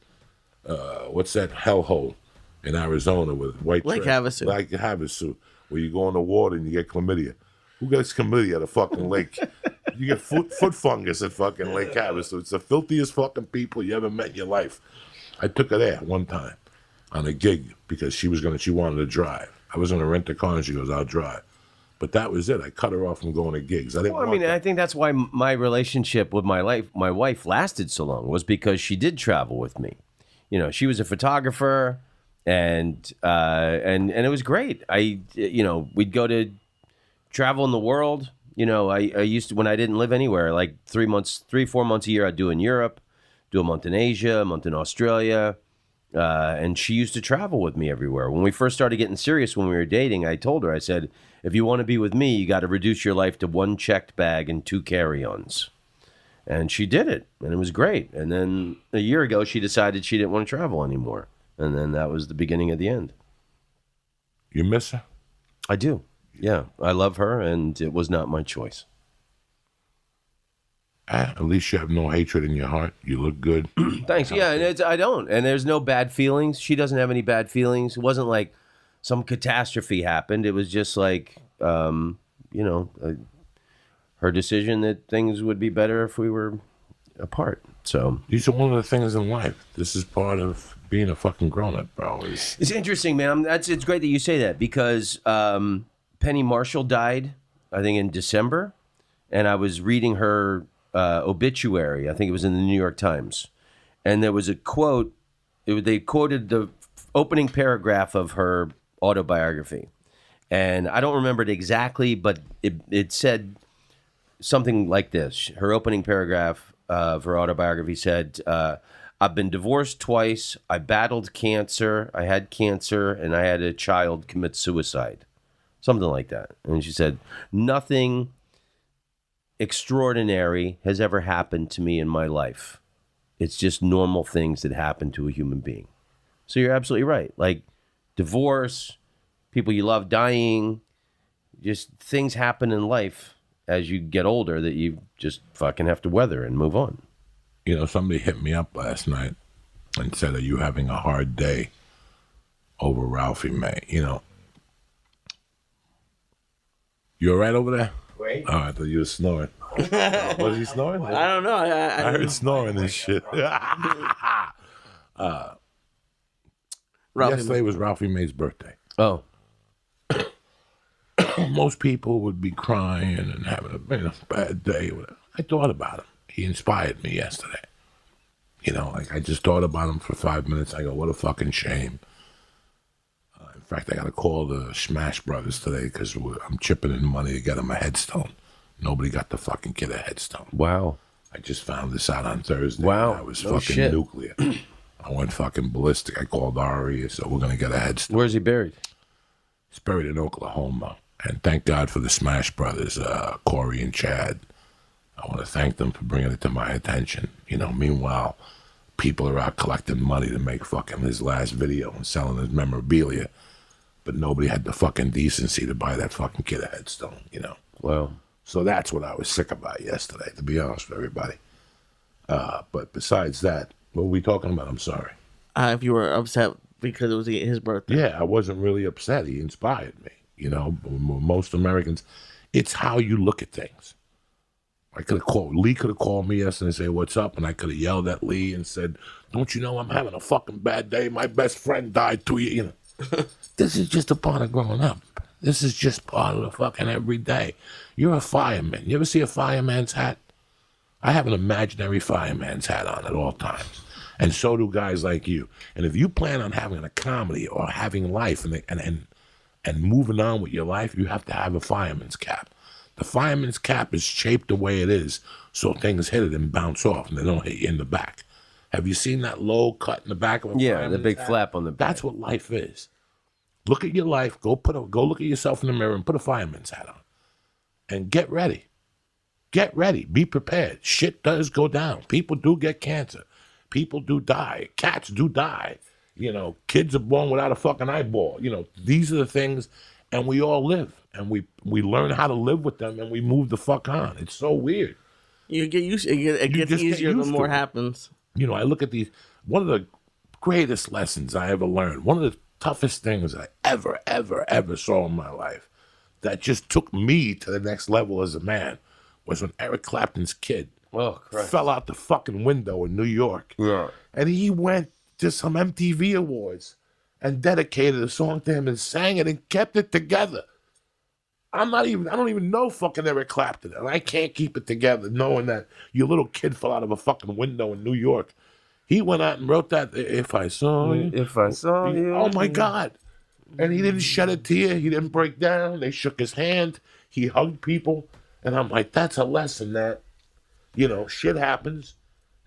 what's that hellhole in Arizona with white Lake Havasu. Lake Havasu, where you go in the water and you get chlamydia. Who gets chlamydia at a fucking lake? You get foot fungus at fucking Lake Havasu. It's the filthiest fucking people you ever met in your life. I took her there one time on a gig because she wanted to drive. I was going to rent a car and she goes, I'll drive. But that was it. I cut her off from going to gigs. I think that's why my relationship with my wife lasted so long, was because she did travel with me. You know, she was a photographer, and it was great. We'd go to travel in the world. You know, I used to, when I didn't live anywhere, like 3 or 4 months a year, I'd do in Europe, do a month in Asia, a month in Australia. And she used to travel with me everywhere. When we first started getting serious, when we were dating, I told her, I said, if you want to be with me, you got to reduce your life to 1 checked bag and 2 carry-ons. And she did it, and it was great. And then a year ago, she decided she didn't want to travel anymore. And then that was the beginning of the end. You miss her? I do. Yeah, I love her, and it was not my choice. At least you have no hatred in your heart. You look good. Thanks. Yeah, and I don't. And there's no bad feelings. She doesn't have any bad feelings. It wasn't like some catastrophe happened. It was just like, her decision that things would be better if we were apart. So these are one of the things in life. This is part of being a fucking grown-up, bro. It's interesting, man. It's great that you say that because Penny Marshall died, I think, in December, and I was reading her obituary. I think it was in the New York Times, and there was a quote. They quoted the opening paragraph of her autobiography, and I don't remember it exactly, but it said something like this. Her opening paragraph of her autobiography said, I've been divorced twice, I battled cancer, I had cancer, and I had a child commit suicide. Something like that. And she said, nothing extraordinary has ever happened to me in my life. It's just normal things that happen to a human being. So you're absolutely right. Like divorce, people you love dying, just things happen in life as you get older that you just fucking have to weather and move on. Somebody hit me up last night and said, are you having a hard day over Ralphie May? You all right over there? Wait. Oh, I thought you were snoring. Was he snoring? I don't know. I heard snoring and shit. Yesterday was Ralphie May's birthday. Oh. Most people would be crying and having a bad day. I thought about him. He inspired me yesterday. I just thought about him for 5 minutes. I go, what a fucking shame. In fact, I got to call the Smash Brothers today because I'm chipping in money to get him a headstone. Nobody got the fucking kid a headstone. Wow. I just found this out on Thursday. Wow. I was fucking nuclear. I went fucking ballistic. I called Ari, so we're going to get a headstone. Where's he buried? He's buried in Oklahoma. And thank God for the Smash Brothers, Corey and Chad. I want to thank them for bringing it to my attention. Meanwhile, people are out collecting money to make fucking his last video and selling his memorabilia. But nobody had the fucking decency to buy that fucking kid a headstone, Wow. So that's what I was sick about yesterday, to be honest with everybody. But besides that, what were we talking about? I'm sorry. If you were upset because it was his birthday. Yeah, I wasn't really upset. He inspired me. Most Americans, it's how you look at things. Lee could have called me yesterday and say, what's up? And I could have yelled at Lee and said, don't you know I'm having a fucking bad day? My best friend died 2 years. This is just a part of growing up. This is just part of the fucking everyday. You're a fireman. You ever see a fireman's hat? I have an imaginary fireman's hat on at all times. And so do guys like you. And if you plan on having a comedy or having life and moving on with your life, you have to have a fireman's cap. The fireman's cap is shaped the way it is so things hit it and bounce off and they don't hit you in the back. Have you seen that low cut in the back of a fireman's the big hat? flap on the back. That's what life is. Look at your life. Go look at yourself in the mirror and put a fireman's hat on. And get ready. Get ready. Be prepared. Shit does go down. People do get cancer. People do die. Cats do die. Kids are born without a fucking eyeball. These are the things, and we all live. And we learn how to live with them, and we move the fuck on. It's so weird. You get used. It gets easier the more happens. I look at these. One of the greatest lessons I ever learned. One of the toughest things I ever saw in my life that just took me to the next level as a man was when Eric Clapton's kid fell out the fucking window in New York. Yeah. And he went to some MTV Awards and dedicated a song to him and sang it and kept it together. I don't even know fucking Eric Clapton, and I can't keep it together knowing that your little kid fell out of a fucking window in New York. He went out and wrote that, If I Saw You. If I Saw You. Oh my God. And he didn't shed a tear. He didn't break down. They shook his hand. He hugged people. And I'm like, that's a lesson that, shit happens.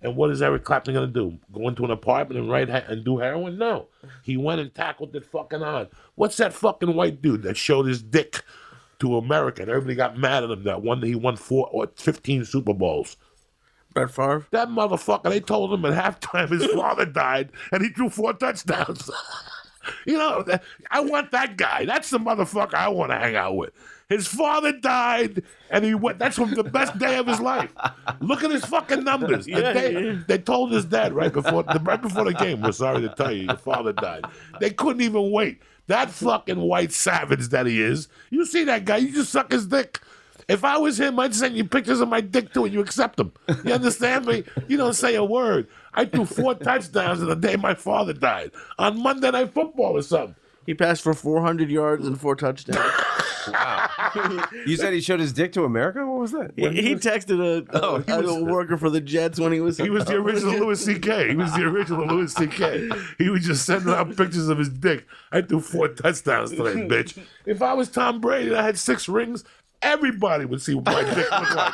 And what is Eric Clapton going to do? Go into an apartment and do heroin? No. He went and tackled it fucking on. What's that fucking white dude that showed his dick to America and everybody got mad at him that one day he won 4 or 15 Super Bowls? Brett Favre? That motherfucker, they told him at halftime his father died and he threw 4 touchdowns. I want that guy. That's the motherfucker I want to hang out with. His father died, and he went. That's the best day of his life. Look at his fucking numbers. They told his dad right before the game. We're sorry to tell you, your father died. They couldn't even wait. That fucking white savage that he is. You see that guy, you just suck his dick. If I was him, I'd send you pictures of my dick too, and you accept them. You understand me? You don't say a word. I threw 4 touchdowns the day my father died on Monday Night Football or something. He passed for 400 yards and 4 touchdowns. Wow. You said he showed his dick to America? What was that? He texted a worker for the Jets when he was... He was the original Louis C.K. He was the original Louis C.K. He was just sending out pictures of his dick. I threw 4 touchdowns today, bitch. If I was Tom Brady and I had 6 rings, everybody would see what my dick looked like.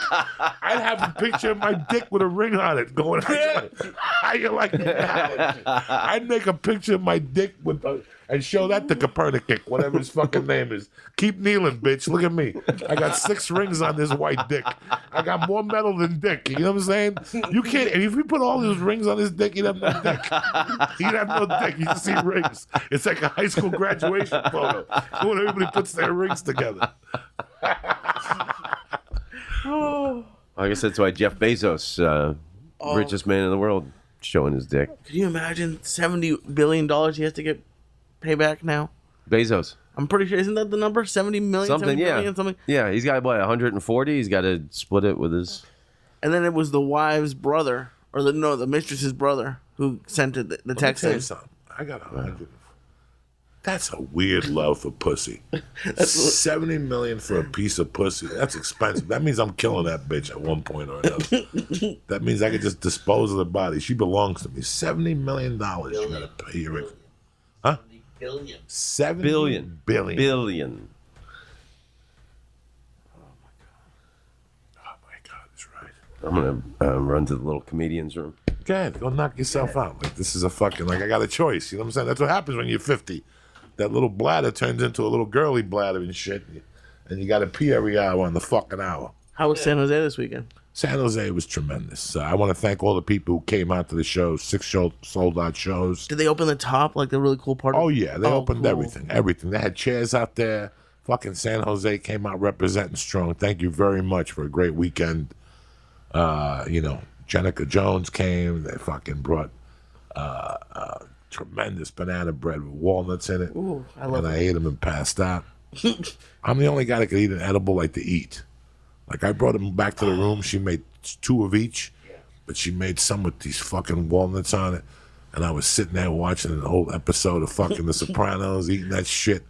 I'd have a picture of my dick with a ring on it going, how you like that? I'd make a picture of my dick with and show that to Copernicus, whatever his fucking name is. Keep kneeling, bitch. Look at me. I got 6 rings on this white dick. I got more metal than dick. You know what I'm saying? You can't. If we put all those rings on his dick, he'd have no dick. He'd have no dick. You just see rings. It's like a high school graduation photo when everybody puts their rings together. I guess that's why Jeff Bezos, richest man in the world, showing his dick. Can you imagine $70 billion he has to get payback now? Bezos. I'm pretty sure, isn't that the number? 70 million? Something, 70 yeah. billion, something? Yeah, he's got, 140? He's got to split it with his... And then it was the wife's brother, or the mistress's brother, who sent it, the text Let me tell you in. something. I got 100. That's a weird love for pussy. 70 million for a piece of pussy. That's expensive. That means I'm killing that bitch at one point or another. That means I could just dispose of the body. She belongs to me. $70 million. You gotta pay your... Huh? Billion. 7 Billion. billion. Oh my God, that's right. I'm going to run to the little comedian's room. Go ahead, go knock yourself out. Like, this is a fucking, like, I got a choice. You know what I'm saying? That's what happens when you're 50. That little bladder turns into a little girly bladder and shit. And you got to pee every hour on the fucking hour. How was San Jose this weekend? San Jose was tremendous. I want to thank all the people who came out to the show. 6 sold-out shows. Did they open the top, like the really cool part? Oh, yeah. They opened cool. everything. They had chairs out there. Fucking San Jose came out representing strong. Thank you very much for a great weekend. Jenica Jones came. They fucking brought tremendous banana bread with walnuts in it. Ooh, I love and it. I ate them and passed out. I'm the only guy that could eat an edible like to eat. Like, I brought them back to the room. She made 2 of each, but she made some with these fucking walnuts on it. And I was sitting there watching an old episode of fucking The Sopranos, eating that shit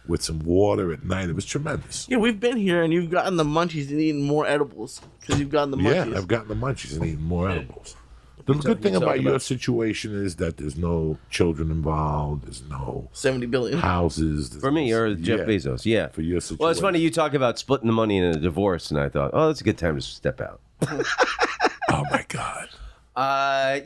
with some water at night. It was tremendous. Yeah, we've been here and you've gotten the munchies and eaten more edibles because you've gotten the munchies. Yeah, I've gotten the munchies and eaten more edibles. The good thing about your situation is that there's no children involved. There's no 70 billion houses. For me, or Jeff Bezos, yeah. For your situation. Well, it's funny you talk about splitting the money in a divorce, and I thought, oh, that's a good time to step out. Oh my God.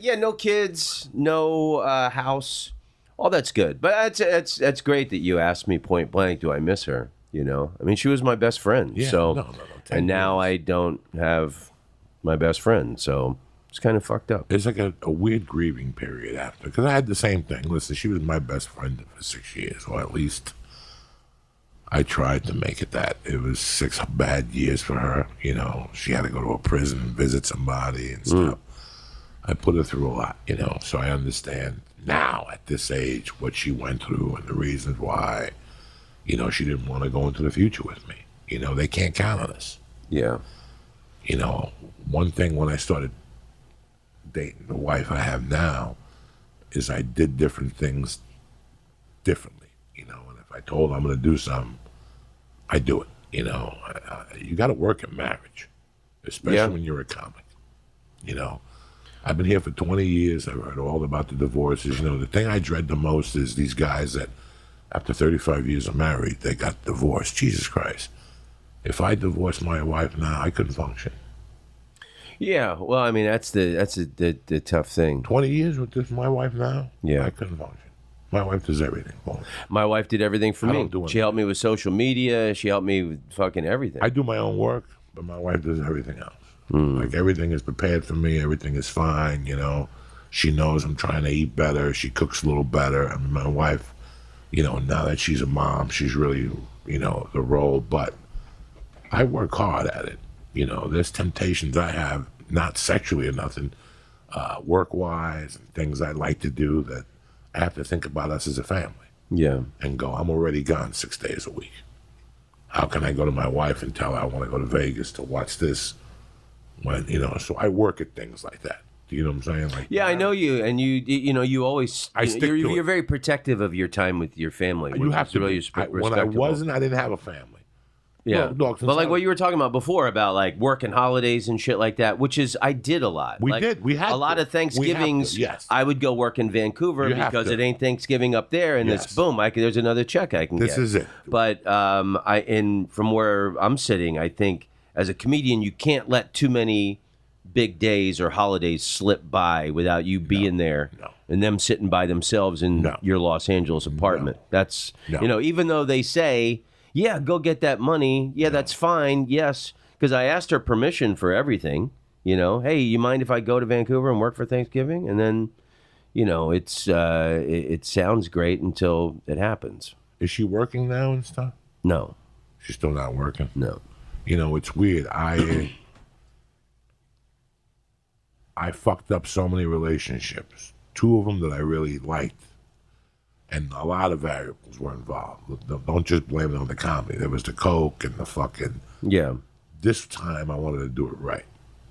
Yeah, no kids, no house. All that's good. But that's great that you asked me point blank, do I miss her? You know, I mean, she was my best friend. Yeah, so, no. And now I don't have my best friend, so it's kind of fucked up. It's like a weird grieving period after. Because I had the same thing. Listen, she was my best friend for 6 years, or at least I tried to make it that. It was 6 bad years for her. You know, she had to go to a prison and visit somebody and stuff. I put her through a lot, you know, so I understand now at this age what she went through and the reasons why, you know, she didn't want to go into the future with me. You know, they can't count on us. Yeah. You know, one thing when I started dating the wife I have now is I did different things differently, you know, and if I told her I'm going to do something, I do it, you know. You got to work in marriage, especially when you're a comic, you know. I've been here for 20 years. I've heard all about the divorces. You know, the thing I dread the most is these guys that after 35 years of married, they got divorced. Jesus Christ. If I divorced my wife now, I couldn't function. Yeah, well, I mean, that's the tough thing. 20 years with my wife now? Yeah. I couldn't function. My wife does everything for me. My wife did everything for I me. don't do She helped me with social media. She helped me with fucking everything. I do my own work, but my wife does everything else. Like, everything is prepared for me. Everything is fine, you know. She knows I'm trying to eat better. She cooks a little better. I mean, my wife, you know, now that she's a mom, she's really, you know, the role. But I work hard at it. You know, there's temptations I have, not sexually or nothing, work-wise, and things I like to do that I have to think about us as a family. Yeah. and go, I'm already gone 6 days a week. How can I go to my wife and tell her I want to go to Vegas to watch this? When, so I work at things like that. Do you know what I'm saying? Like, Yeah, I know you, and you always. Stick to you're it. very protective of your time with your family. You have to. Really When I wasn't, I didn't have a family. Yeah, No, but like what you were talking about before about like working holidays and shit like that, which is I did a lot. We did. We had a lot to. of Thanksgivings. Yes. I would go work in Vancouver You have because to. it ain't Thanksgiving up there, and Yes. it's boom. There's another check I can get. This is it. But from where I'm sitting, I think as a comedian, you can't let too many big days or holidays slip by without you being there and them sitting by themselves in your Los Angeles apartment. That's even though they say, yeah, go get that money. Yeah, that's fine. Yes, because I asked her permission for everything. Hey, you mind if I go to Vancouver and work for Thanksgiving? And then, it sounds great until it happens. Is she working now and stuff? No, She's still not working. no. It's weird. I fucked up so many relationships. 2 of them that I really liked. And a lot of variables were involved. Don't just blame it on the comedy. There was the coke and the fucking... Yeah. This time I wanted to do it right.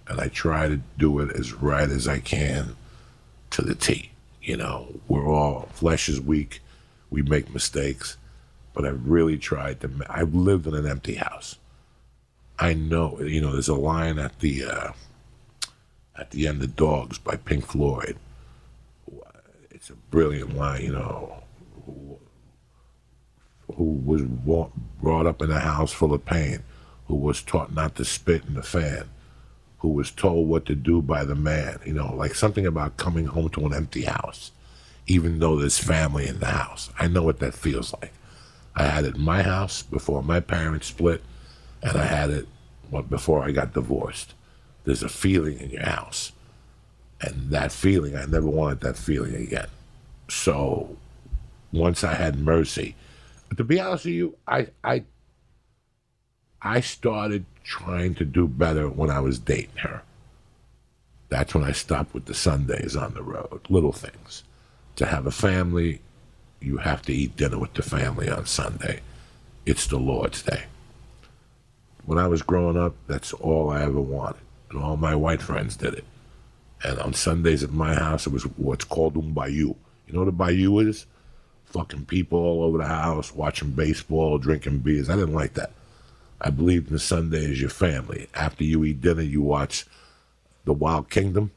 And I try to do it as right as I can to the T. We're all... Flesh is weak. We make mistakes. But I really tried to... I've lived in an empty house. I know, there's a line at the end of Dogs by Pink Floyd. It's a brilliant line, who was brought up in a house full of pain, who was taught not to spit in the fan, who was told what to do by the man, like something about coming home to an empty house, even though there's family in the house. I know what that feels like. I had it in my house before my parents split, and I had it before I got divorced. There's a feeling in your house. And that feeling, I never wanted that feeling again. So once I had Mercy, to be honest with you, I started trying to do better when I was dating her. That's when I stopped with the Sundays on the road, little things. To have a family, you have to eat dinner with the family on Sunday. It's the Lord's Day. When I was growing up, that's all I ever wanted. And all my white friends did it. And on Sundays at my house, it was what's called un bayou. You know what a bayou is? Fucking people all over the house, watching baseball, drinking beers. I didn't like that. I believed in Sunday as your family. After you eat dinner, you watch The Wild Kingdom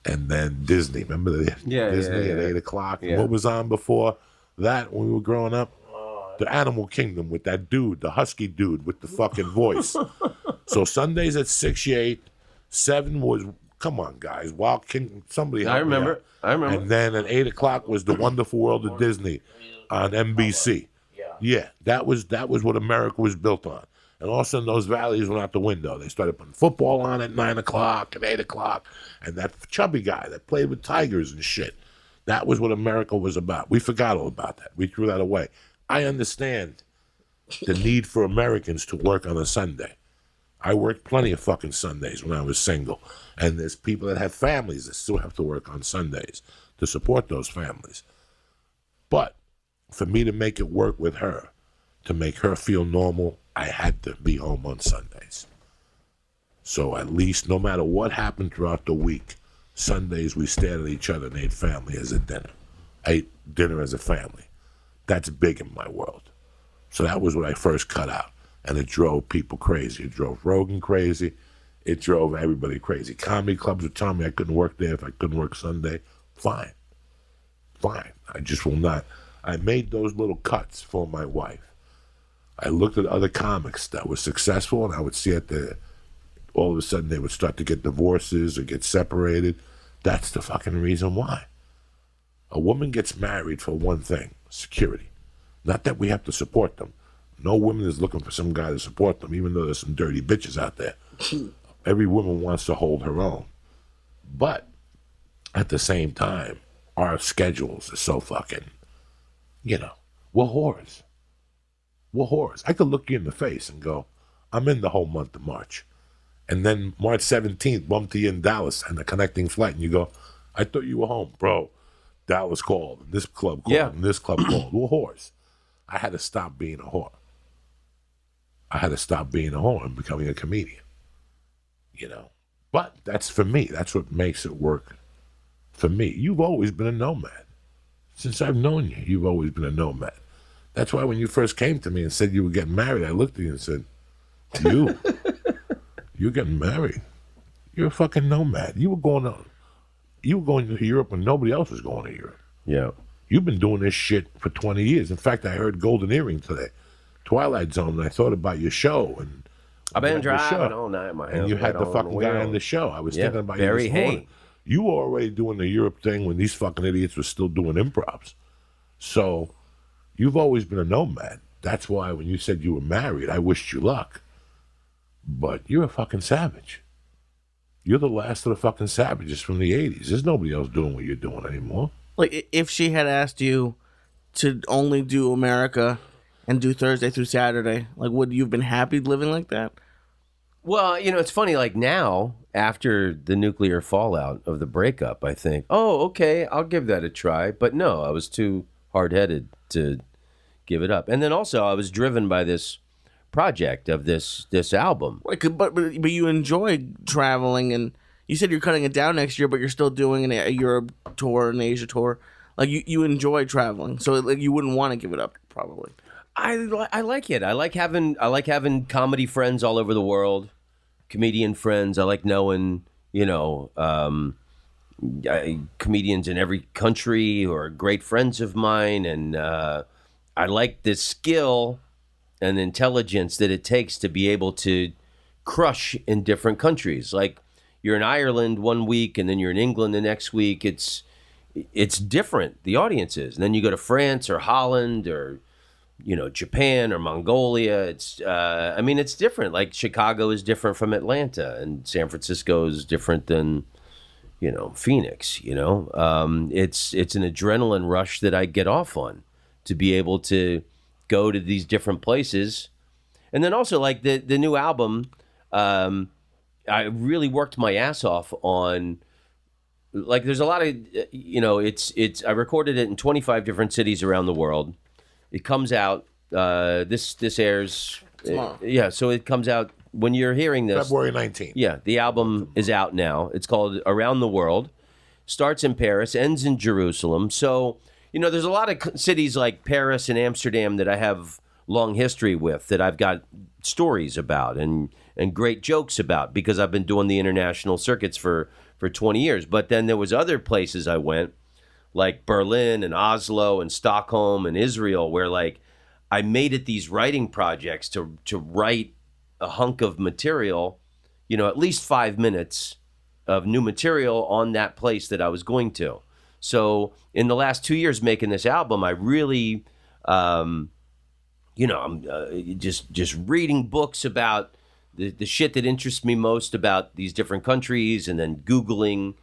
and then Disney. Remember Disney at 8 o'clock? Yeah. What was on before that when we were growing up? The Animal Kingdom with that dude, the husky dude with the fucking voice. So Sundays at 6, you ate. 7 was, come on, guys, Wild Kingdom. Somebody help me out. I remember. And then at 8 o'clock was The Wonderful World of Disney on NBC. Yeah, that was what America was built on. And all of a sudden, those values went out the window. They started putting football on at 9 o'clock and 8 o'clock. And that chubby guy that played with tigers and shit. That was what America was about. We forgot all about that. We threw that away. I understand the need for Americans to work on a Sunday. I worked plenty of fucking Sundays when I was single. And there's people that have families that still have to work on Sundays to support those families. But for me to make it work with her, to make her feel normal, I had to be home on Sundays. So at least, no matter what happened throughout the week, Sundays we stared at each other and ate family as a dinner. Ate dinner as a family. That's big in my world. So that was what I first cut out. And it drove people crazy. It drove Rogan crazy. It drove everybody crazy. Comedy clubs would tell me I couldn't work there if I couldn't work Sunday. Fine. I just will not. I made those little cuts for my wife. I looked at other comics that were successful, and I would see all of a sudden they would start to get divorces or get separated. That's the fucking reason why. A woman gets married for one thing, security. Not that we have to support them. No woman is looking for some guy to support them, even though there's some dirty bitches out there. Every woman wants to hold her own. But at the same time, our schedules are so fucking, we're whores. We're whores. I could look you in the face and go, I'm in the whole month of March. And then March 17th, bump to you in Dallas and the connecting flight, and you go, I thought you were home. Bro, That was called. This club called. Yeah. And this club called. Well, whores. I had to stop being a whore. I had to stop being a whore and becoming a comedian. You know. But that's for me. That's what makes it work for me. You've always been a nomad. Since I've known you, you've always been a nomad. That's why when you first came to me and said you were getting married, I looked at you and said, you're getting married. You're a fucking nomad. You were going to Europe when nobody else was going to Europe. Yeah. You've been doing this shit for 20 years. In fact, I heard Golden Earring today, Twilight Zone, and I thought about your show. And I've been driving all night. And you had the fucking guy on the show. I was thinking about you this morning. You were already doing the Europe thing when these fucking idiots were still doing improvs. So you've always been a nomad. That's why when you said you were married, I wished you luck. But you're a fucking savage. You're the last of the fucking savages from the 80s. There's nobody else doing what you're doing anymore. Like, if she had asked you to only do America and do Thursday through Saturday, like, would you have been happy living like that? Well, you know, it's funny, like now, after the nuclear fallout of the breakup, I think, oh, okay, I'll give that a try. But no, I was too hard-headed to give it up. And then also, I was driven by this project of this album. Right, but you enjoy traveling, and you said you're cutting it down next year, but you're still doing a Europe tour, an Asia tour. Like, you enjoy traveling, so like you wouldn't want to give it up, probably. I like it. I like having comedy friends all over the world, comedian friends. I like knowing, you know, comedians in every country who are great friends of mine, and I like the skill and intelligence that it takes to be able to crush in different countries. Like, you're in Ireland one week, and then you're in England the next week. It's different, the audience is. And then you go to France or Holland or, you know, Japan or Mongolia. It's different. Like, Chicago is different from Atlanta, and San Francisco is different than, you know, Phoenix, you know. It's an adrenaline rush that I get off on, to be able to go to these different places. And then also, like, the new album, I really worked my ass off on. Like, there's a lot of, you know, I recorded it in 25 different cities around the world. It comes out, this airs tomorrow. So it comes out when you're hearing this, February 19th. Yeah, the album is out now. It's called Around the World. Starts in Paris, ends in Jerusalem. So, you know, there's a lot of cities like Paris and Amsterdam that I have long history with, that I've got stories about and great jokes about, because I've been doing the international circuits for 20 years. But then there was other places I went, like Berlin and Oslo and Stockholm and Israel, where, like, I made it these writing projects to write a hunk of material, you know, at least 5 minutes of new material on that place that I was going to. So in the last 2 years making this album, I really, you know, I'm just reading books about the shit that interests me most about these different countries, and then Googling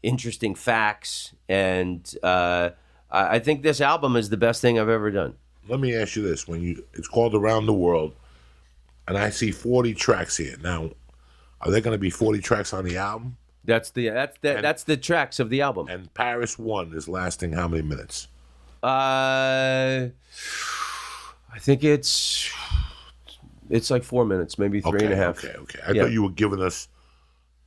interesting facts. And I think this album is the best thing I've ever done. Let me ask you this: it's called Around the World, and I see 40 tracks here. Now, are there going to be 40 tracks on the album? That's the tracks of the album. And Paris 1 is lasting how many minutes? I think it's like 4 minutes, maybe three and a half. Okay. I thought you were giving us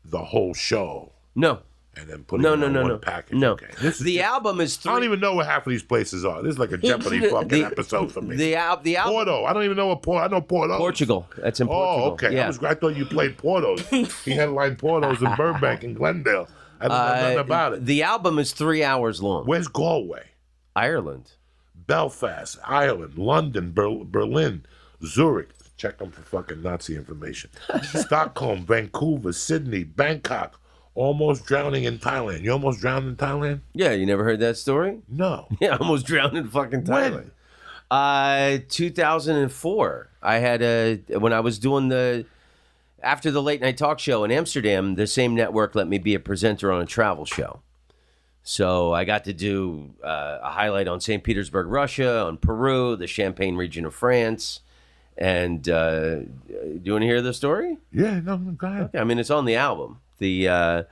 the whole show. No. And then putting it in one package. No. Okay. The album is I don't even know where half of these places are. This is like a Jeopardy fucking episode for me. The album. Porto. I don't even know what Porto. I know Porto. Portugal. That's in Portugal. Oh, okay. Yeah. I thought you played Portos. He headlined Portos in Burbank and Glendale. I don't know nothing about it. The album is 3 hours long. Where's Galway? Ireland. Belfast, Ireland, London, Berlin, Zurich. Check them for fucking Nazi information. Stockholm, Vancouver, Sydney, Bangkok. Almost drowning in Thailand. You almost drowned in Thailand? Yeah, you never heard that story? No. Yeah, I almost drowned in fucking Thailand. When? 2004. When I was doing after the late night talk show in Amsterdam, the same network let me be a presenter on a travel show. So I got to do a highlight on St. Petersburg, Russia, on Peru, the Champagne region of France. And do you want to hear the story? Yeah, no, go ahead. Okay, I mean, it's on the album. So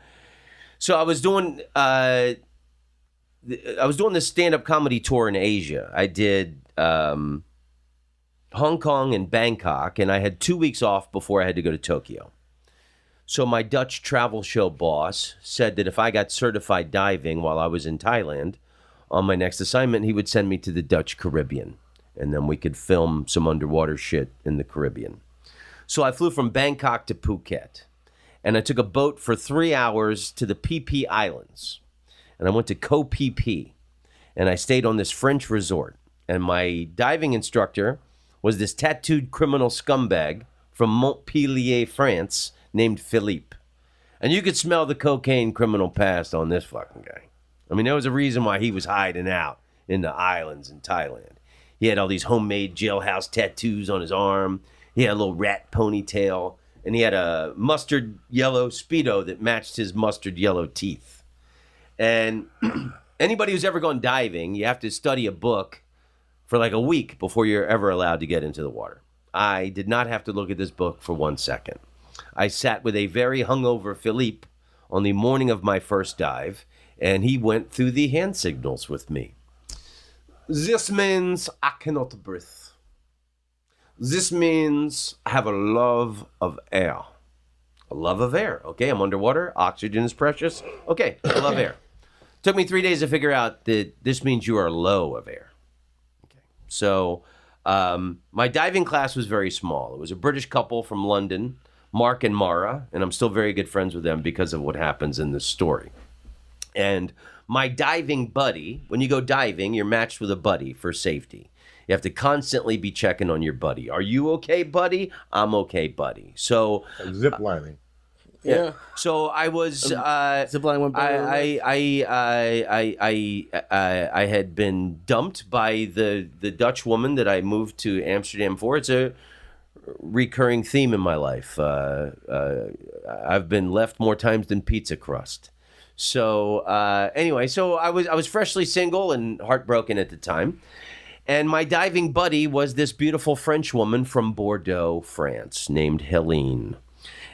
I was doing I was doing this stand-up comedy tour in Asia. I did Hong Kong and Bangkok, and I had 2 weeks off before I had to go to Tokyo. So my Dutch travel show boss said that if I got certified diving while I was in Thailand, on my next assignment, he would send me to the Dutch Caribbean, and then we could film some underwater shit in the Caribbean. So I flew from Bangkok to Phuket, and I took a boat for 3 hours to the Phi Phi Islands, and I went to Koh Phi Phi, and I stayed on this French resort, and my diving instructor was this tattooed criminal scumbag from Montpellier, France, named Philippe. And you could smell the cocaine criminal past on this fucking guy. I mean, there was a reason why he was hiding out in the islands in Thailand. He had all these homemade jailhouse tattoos on his arm. He had a little rat ponytail. And he had a mustard yellow Speedo that matched his mustard yellow teeth. And anybody who's ever gone diving, you have to study a book for like a week before you're ever allowed to get into the water. I did not have to look at this book for 1 second. I sat with a very hungover Philippe on the morning of my first dive, and he went through the hand signals with me. This means I cannot breathe. This means I have a love of air. A love of air. Okay, I'm underwater. Oxygen is precious. Okay, I love air. Took me 3 days to figure out that this means you are low of air. Okay, so my diving class was very small. It was a British couple from London, Mark and Mara, and I'm still very good friends with them because of what happens in this story. And my diving buddy, when you go diving, you're matched with a buddy for safety. You have to constantly be checking on your buddy. Are you okay, buddy? I'm okay, buddy. So Zip lining. Yeah. So I was. Zipline went better. I had been dumped by the Dutch woman that I moved to Amsterdam for. It's a recurring theme in my life. I've been left more times than pizza crust. So anyway, so I was freshly single and heartbroken at the time. And my diving buddy was this beautiful French woman from Bordeaux, France, named Helene.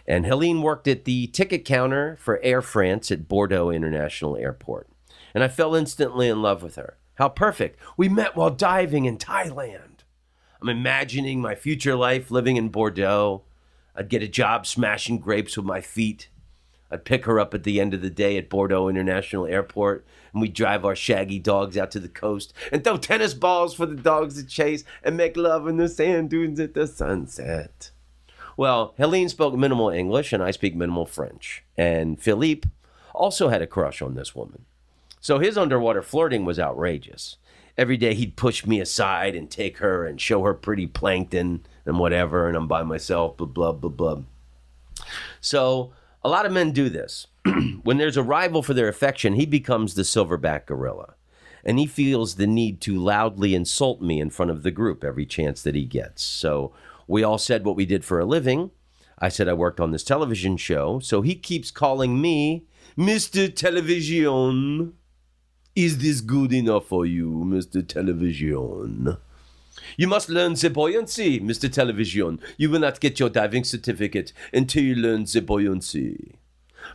And Helene worked at the ticket counter for Air France at Bordeaux International Airport. And I fell instantly in love with her. How perfect. We met while diving in Thailand. I'm imagining my future life living in Bordeaux. I'd get a job smashing grapes with my feet. I'd pick her up at the end of the day at Bordeaux International Airport, and we'd drive our shaggy dogs out to the coast and throw tennis balls for the dogs to chase and make love in the sand dunes at the sunset. Well, Helene spoke minimal English, and I speak minimal French. And Philippe also had a crush on this woman. So his underwater flirting was outrageous. Every day he'd push me aside and take her and show her pretty plankton and whatever, and I'm by myself, blah, blah, blah, blah. So a lot of men do this. When there's a rival for their affection, he becomes the silverback gorilla. And he feels the need to loudly insult me in front of the group every chance that he gets. So we all said what we did for a living. I said I worked on this television show. So he keeps calling me Mr. Television. Is this good enough for you, Mr. Television? You must learn the buoyancy, Mr. Television. You will not get your diving certificate until you learn the buoyancy.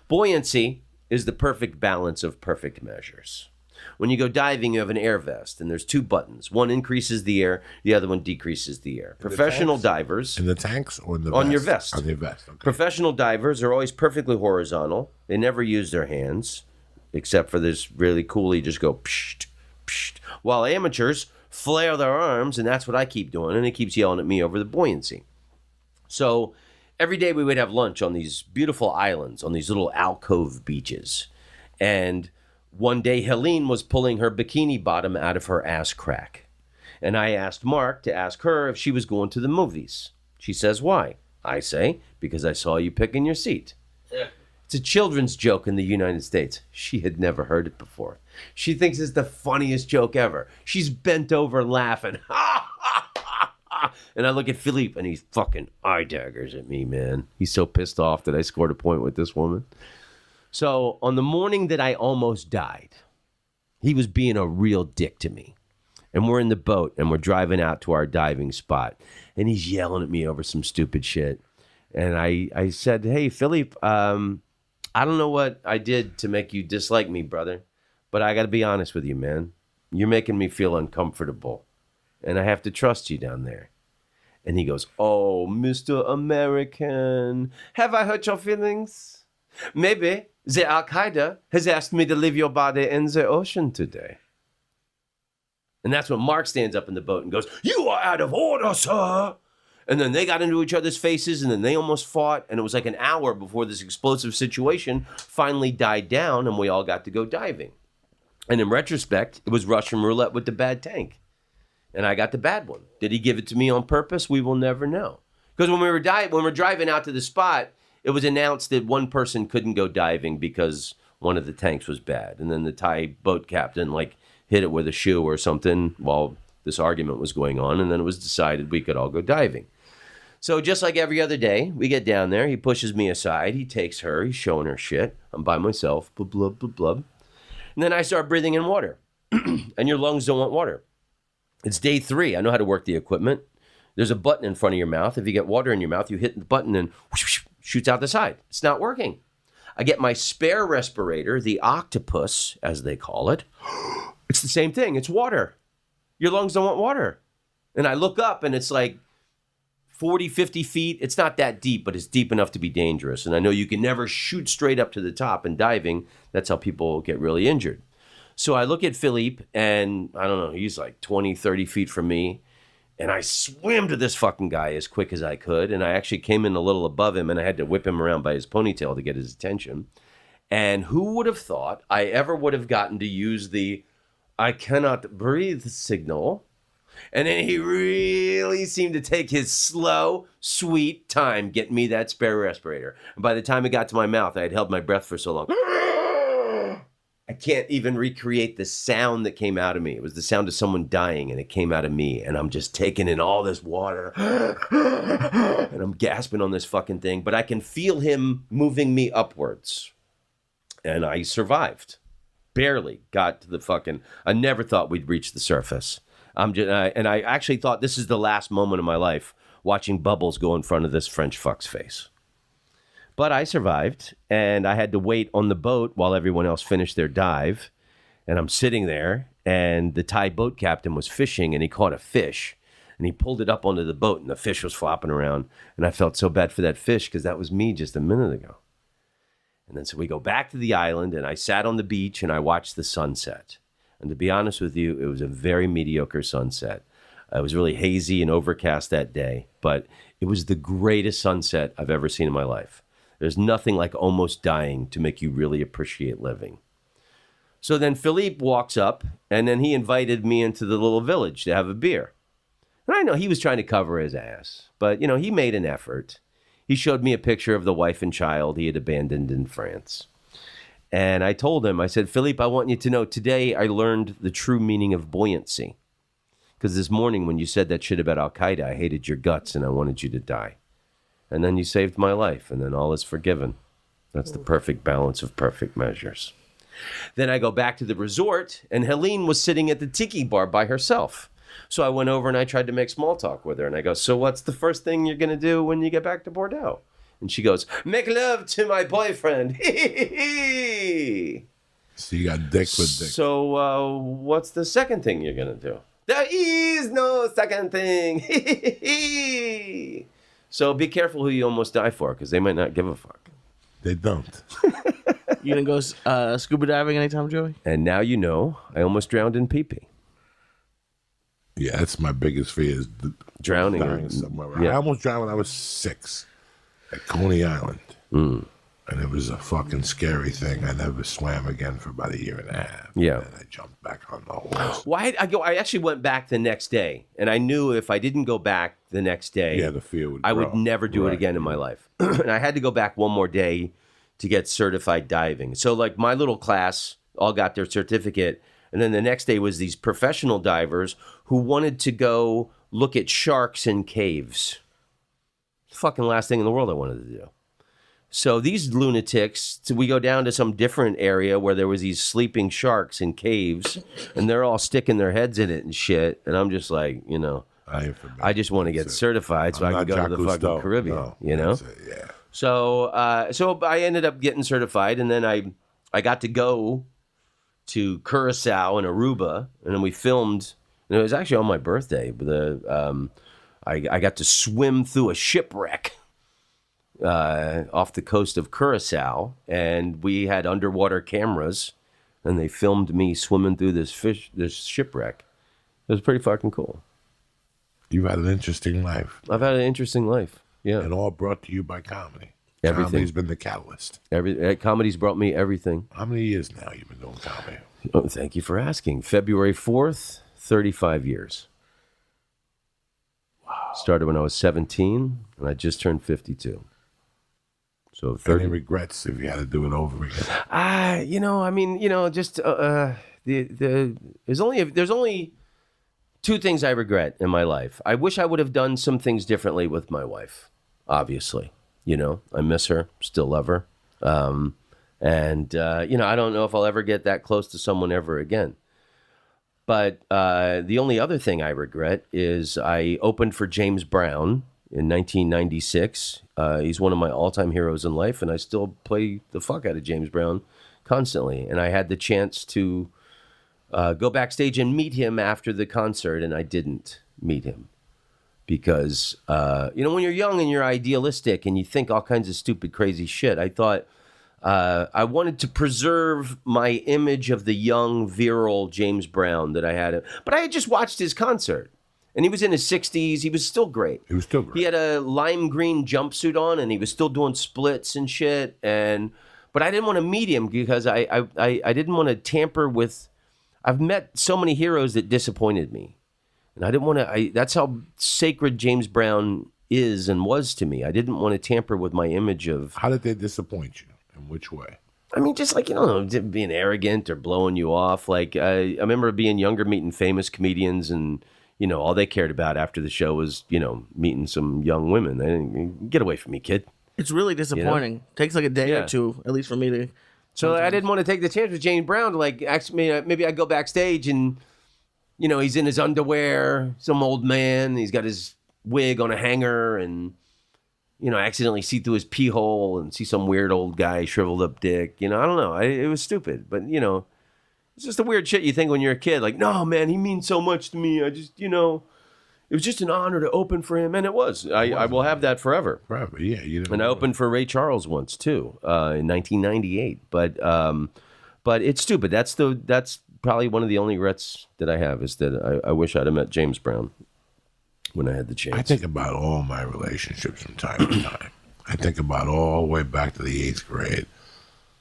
Buoyancy is the perfect balance of perfect measures. When you go diving, you have an air vest, and there's two buttons. One increases the air, the other one decreases the air. Professional divers... In the tanks or in the vest? On your vest. On your vest, okay. Professional divers are always perfectly horizontal. They never use their hands, except for this really cool, you just go psht, psht. While amateurs flare their arms, and that's what I keep doing, and it keeps yelling at me over the buoyancy. So every day we would have lunch on these beautiful islands, on these little alcove beaches. And one day Helene was pulling her bikini bottom out of her ass crack. And I asked Mark to ask her if she was going to the movies. She says, why? I say, because I saw you picking your seat. Yeah. It's a children's joke in the United States. She had never heard it before. She thinks it's the funniest joke ever. She's bent over laughing. And I look at Philippe, and he's fucking eye daggers at me, man. He's so pissed off that I scored a point with this woman. So on the morning that I almost died, he was being a real dick to me. And we're in the boat, and we're driving out to our diving spot. And he's yelling at me over some stupid shit. And I said, hey, Philippe, I don't know what I did to make you dislike me, brother, But I got to be honest with you, man. You're making me feel uncomfortable. And I have to trust you down there. And he goes, oh, Mr. American, have I hurt your feelings? Maybe the Al-Qaeda has asked me to leave your body in the ocean today. And that's when Mark stands up in the boat and goes, you are out of order, sir. And then they got into each other's faces, and then they almost fought. And it was like an hour before this explosive situation finally died down, and we all got to go diving. And in retrospect, it was Russian roulette with the bad tank. And I got the bad one. Did he give it to me on purpose? We will never know. Because when we're driving out to the spot, it was announced that one person couldn't go diving because one of the tanks was bad. And then the Thai boat captain hit it with a shoe or something while this argument was going on. And then it was decided we could all go diving. So just like every other day, we get down there. He pushes me aside. He takes her. He's showing her shit. I'm by myself. Blub, blub, blub, blub. And then I start breathing in water. And your lungs don't want water. It's day 3. I know how to work the equipment. There's a button in front of your mouth. If you get water in your mouth, you hit the button and whoosh, shoots out the side. It's not working. I get my spare respirator, the octopus, as they call it. It's the same thing. It's water. Your lungs don't want water. And I look up and it's like 40, 50 feet. It's not that deep, but it's deep enough to be dangerous. And I know you can never shoot straight up to the top in diving. That's how people get really injured. So I look at Philippe, and I don't know, he's like 20, 30 feet from me. And I swam to this fucking guy as quick as I could. And I actually came in a little above him, and I had to whip him around by his ponytail to get his attention. And who would have thought I ever would have gotten to use the I cannot breathe signal? And then he really seemed to take his slow, sweet time getting me that spare respirator. And by the time it got to my mouth, I had held my breath for so long. I can't even recreate the sound that came out of me. It was the sound of someone dying, and it came out of me. And I'm just taking in all this water. And I'm gasping on this fucking thing. But I can feel him moving me upwards. And I survived. Barely got to the fucking... I never thought we'd reach the surface. And I actually thought this is the last moment of my life, watching bubbles go in front of this French fuck's face. But I survived, and I had to wait on the boat while everyone else finished their dive. And I'm sitting there, and the Thai boat captain was fishing, and he caught a fish. And he pulled it up onto the boat, and the fish was flopping around. And I felt so bad for that fish, because that was me just a minute ago. And then so we go back to the island, and I sat on the beach, and I watched the sunset. And to be honest with you, it was a very mediocre sunset. It was really hazy and overcast that day, but it was the greatest sunset I've ever seen in my life. There's nothing like almost dying to make you really appreciate living. So then Philippe walks up, and then he invited me into the little village to have a beer. And I know he was trying to cover his ass, but, he made an effort. He showed me a picture of the wife and child he had abandoned in France. And I told him, I said, Philippe, I want you to know, today I learned the true meaning of buoyancy. Because this morning when you said that shit about Al-Qaeda, I hated your guts and I wanted you to die. And then you saved my life, and then all is forgiven. That's the perfect balance of perfect measures. Then I go back to the resort, and Helene was sitting at the tiki bar by herself. So I went over and I tried to make small talk with her. And I go, so what's the first thing you're going to do when you get back to Bordeaux? And she goes, make love to my boyfriend. So you got dick with dick. So what's the second thing you're going to do? There is no second thing. So be careful who you almost die for, because they might not give a fuck. They don't. You gonna go scuba diving anytime, Joey? And now you know, I almost drowned in pee-pee. Yeah, that's my biggest fear is Drowning. dying somewhere. Yeah. I almost drowned when I was 6 at Coney Island. And it was a fucking scary thing. I never swam again for about a year and a half. Yeah. And then I jumped back on the horse. Why I actually went back the next day, and I knew if I didn't go back the next day, Yeah, the fear would I grow. would never do it again in my life. And I had to go back one more day to get certified diving. So like my little class all got their certificate, and then the next day was these professional divers who wanted to go look at sharks in caves. The fucking last thing in the world I wanted to do. So these lunatics, we go down to some different area where there was these sleeping sharks in caves, and they're all sticking their heads in it and shit. And I'm just like, I just want to get certified so I can go to the fucking Caribbean, That's it, yeah. So I ended up getting certified, and then I got to go to Curacao and Aruba, and then we filmed. And it was actually on my birthday. I got to swim through a shipwreck off the coast of Curacao, and we had underwater cameras, and they filmed me swimming through this shipwreck. It was pretty fucking cool. You've had an interesting life. I've had an interesting life. Yeah, and all brought to you by comedy. Everything. Comedy's been the catalyst. Comedy's brought me everything. How many years now you've been doing comedy? Oh, thank you for asking. February 4th, 35 years. Wow. Started when I was 17, and I just turned 52. So 30. Any regrets if you had to do it over again? There's only two things I regret in my life. I wish I would have done some things differently with my wife, obviously. I miss her, still love her. I don't know if I'll ever get that close to someone ever again. But the only other thing I regret is I opened for James Brown in 1996. He's one of my all-time heroes in life, and I still play the fuck out of James Brown constantly. And I had the chance to go backstage and meet him after the concert, and I didn't meet him. Because, when you're young and you're idealistic and you think all kinds of stupid, crazy shit, I thought I wanted to preserve my image of the young, virile James Brown that I had. But I had just watched his concert, and he was in his 60s. He was still great. He had a lime green jumpsuit on, and he was still doing splits and shit. But I didn't want to meet him because I didn't want to tamper with. I've met so many heroes that disappointed me. And I didn't want to, that's how sacred James Brown is and was to me. I didn't want to tamper with my image of. How did they disappoint you? In which way? I mean, just like, being arrogant or blowing you off. Like, I remember being younger, meeting famous comedians, and, all they cared about after the show was, meeting some young women. They didn't, get away from me, kid. It's really disappointing. Takes like a day or two, at least for me to. So I didn't want to take the chance with James Brown to, like, actually, maybe I go backstage and. He's in his underwear, some old man. He's got his wig on a hanger, and I accidentally see through his pee hole and see some weird old guy, shriveled up dick. I don't know. It was stupid, but it's just the weird shit you think when you're a kid. Like, no, man, he means so much to me. I just, it was just an honor to open for him, and it was. I will have that forever. Forever, yeah. And I opened for Ray Charles once too, in 1998. But it's stupid. That's probably one of the only regrets that I have is that I wish I'd have met James Brown when I had the chance. I think about all my relationships from time to time. I think about all the way back to the 8th grade,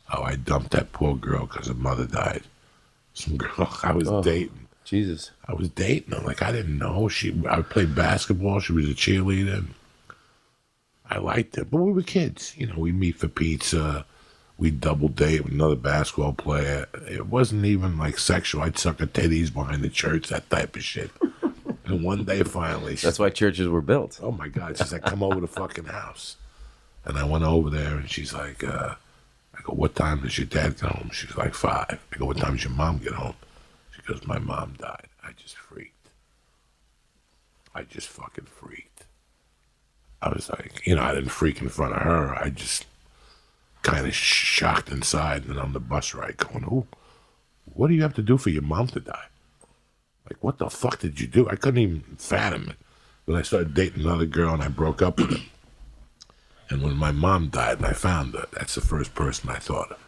how I dumped that poor girl because her mother died. Some girl I was dating. Jesus. I was dating her. Like, I didn't know. I played basketball. She was a cheerleader. And I liked her. But we were kids. We'd meet for pizza. We'd double date with another basketball player. It wasn't even like sexual. I'd suck her titties behind the church, that type of shit. And one day, finally... That's why churches were built. Oh, my God. She's like, come over to the fucking house. And I went over there, and she's like, I go, what time does your dad get home? She's like, 5. I go, what time does your mom get home? She goes, my mom died. I just freaked. I just fucking freaked. I was like, I didn't freak in front of her. I just... kind of shocked inside, and then on the bus ride going, "Oh, what do you have to do for your mom to die? Like, what the fuck did you do?" I couldn't even fathom it. Then I started dating another girl, and I broke up with her. And when my mom died and I found her, that's the first person I thought of,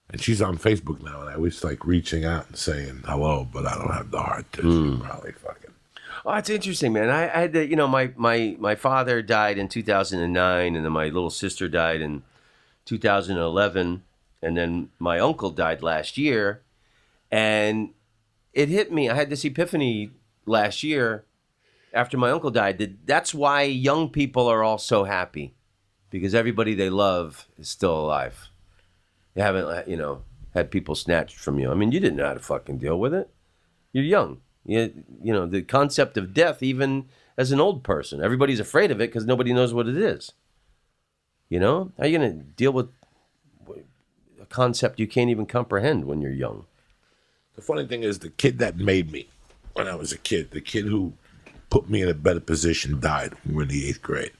And she's on Facebook now, and I was like reaching out and saying hello, but I don't have the heart to. She's probably fucking. Oh, it's interesting, man. I had to, my father died in 2009, and then my little sister died in 2011, and then my uncle died last year, and it hit me. I had this epiphany last year after my uncle died. That's why young people are all so happy, because everybody they love is still alive. They haven't, had people snatched from you. I mean, you didn't know how to fucking deal with it. You're young. The concept of death, even as an old person, everybody's afraid of it because nobody knows what it is. How are you going to deal with a concept you can't even comprehend when you're young? The funny thing is, the kid that made me when I was a kid, the kid who put me in a better position, died when we were in the 8th grade.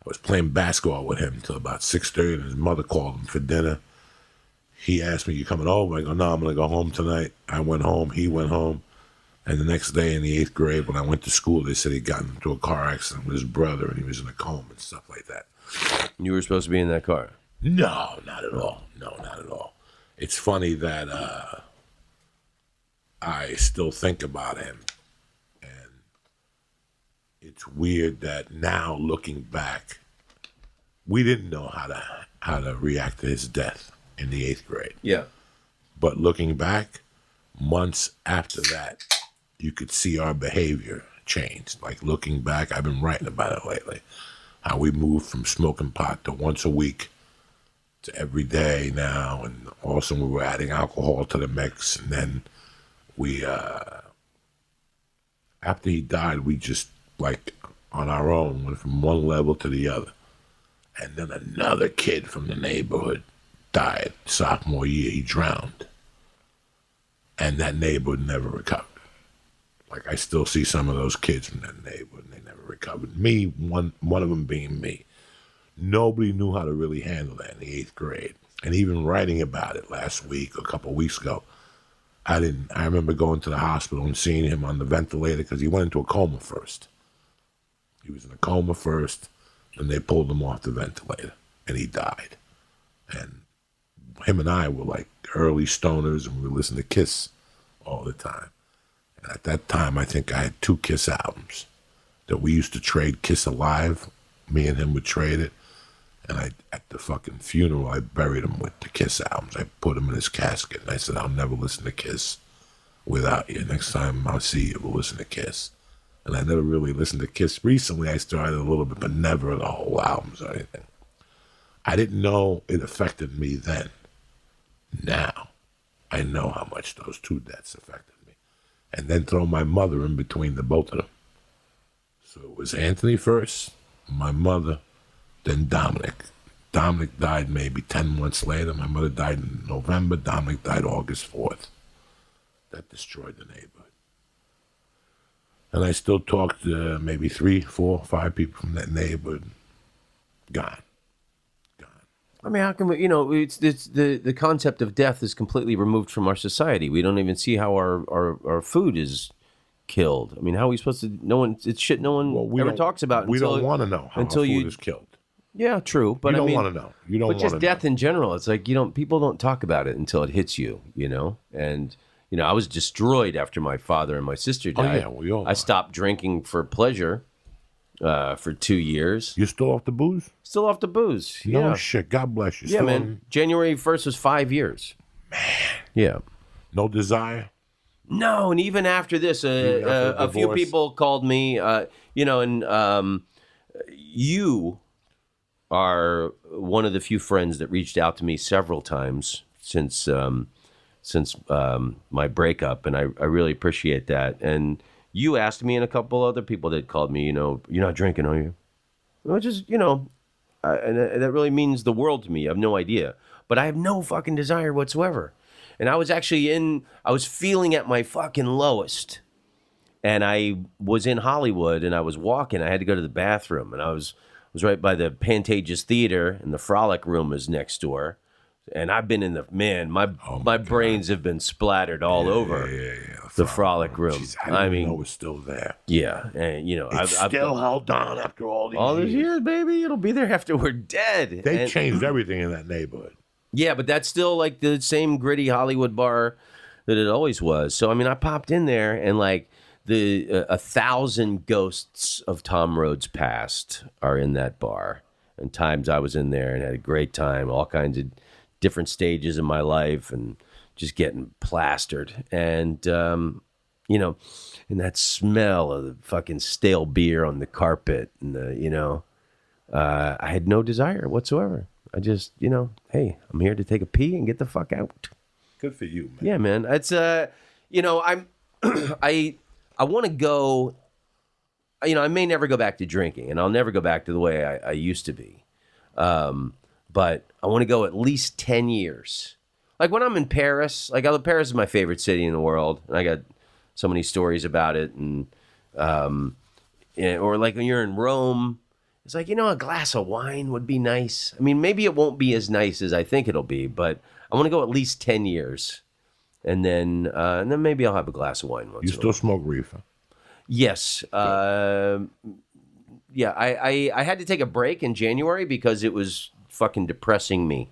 I was playing basketball with him until about 6:30, and his mother called him for dinner. he asked me, "You coming over?" I go, "No, I'm gonna go home tonight." I went home. He went home. And the next day in the 8th grade, when I went to school, they said he'd gotten into a car accident with his brother and he was in a coma and stuff like that. You were supposed to be in that car? No, not at all. No, not at all. It's funny that I still think about him. And it's weird that now, looking back, we didn't know how to react to his death in the 8th grade. Yeah. But looking back, months after that, you could see our behavior change. Like looking back, I've been writing about it lately, how we moved from smoking pot to once a week to every day now. And also we were adding alcohol to the mix. And then we, after he died, we just like on our own went from one level to the other. And then another kid from the neighborhood died sophomore year. He drowned. And that neighborhood never recovered. Like, I still see some of those kids from that neighborhood, and they never recovered. Me, one of them being me. Nobody knew how to really handle that in the 8th grade. And even writing about it last week, a couple of weeks ago, I remember going to the hospital and seeing him on the ventilator because he went into a coma first. He was in a coma first, and they pulled him off the ventilator, and he died. And him and I were like early stoners, and we would listen to Kiss all the time. And at that time, I think I had 2 Kiss albums that we used to trade Kiss Alive. Me and him would trade it. And at the fucking funeral, I buried him with the Kiss albums. I put him in his casket, and I said, "I'll never listen to Kiss without you. Next time I'll see you, we'll listen to Kiss." And I never really listened to Kiss. Recently, I started a little bit, but never the whole albums or anything. I didn't know it affected me then. Now, I know how much those 2 deaths affected me. And then throw my mother in between the both of them. So it was Anthony first, my mother, then Dominic. Dominic died maybe 10 months later. My mother died in November. Dominic died August 4th. That destroyed the neighborhood. And I still talk to maybe 3, 4, 5 people from that neighborhood. Gone. I mean, how can we, it's the concept of death is completely removed from our society. We don't even see how our food is killed. I mean, how are we supposed to, it's shit no one ever talks about. We don't want to know how our food is killed. Yeah, true. But you don't want to know. You don't want to know. But just death in general, it's like, people don't talk about it until it hits you, And, I was destroyed after my father and my sister died. Oh, yeah, we all I stopped drinking for pleasure. For 2 years. You still off the booze? Still off the booze. No Yeah. shit. God bless you. Yeah, Still man. January 1st was 5 years. Man. Yeah. No desire? No, and even after this, a few people called me, and you are one of the few friends that reached out to me several times since my breakup, and I really appreciate that. And you asked me and a couple other people that called me, you're not drinking, are you? Which is, and that really means the world to me. I have no idea. But I have no fucking desire whatsoever. And I was actually I was feeling at my fucking lowest. And I was in Hollywood and I was walking. I had to go to the bathroom. And I was right by the Pantages Theater, and the Frolic Room is next door. And I've been in my brains have been splattered all over the Frolic Room. Jeez, I didn't know it was still there. Yeah, and it's still held on after all these years, baby. It'll be there after we're dead. They changed everything in that neighborhood. Yeah, but that's still like the same gritty Hollywood bar that it always was. So I mean, I popped in there, and like the 1,000 ghosts of Tom Rhodes past are in that bar. And times I was in there and had a great time, all kinds of different stages in my life, and just getting plastered. And, and that smell of the fucking stale beer on the carpet, and I had no desire whatsoever. I just, hey, I'm here to take a pee and get the fuck out. Good for you, man. Yeah, man. It's, I'm, I want to go, I may never go back to drinking, and I'll never go back to the way I used to be. But I want to go at least 10 years. Like when I'm in Paris, Paris is my favorite city in the world. And I got so many stories about it. And, or like when you're in Rome It's like, a glass of wine would be nice. I mean, maybe it won't be as nice as I think it'll be, but I want to go at least 10 years. And then maybe I'll have a glass of wine once. You still smoke reefer? Yes. Yeah, I had to take a break in January because it was fucking depressing me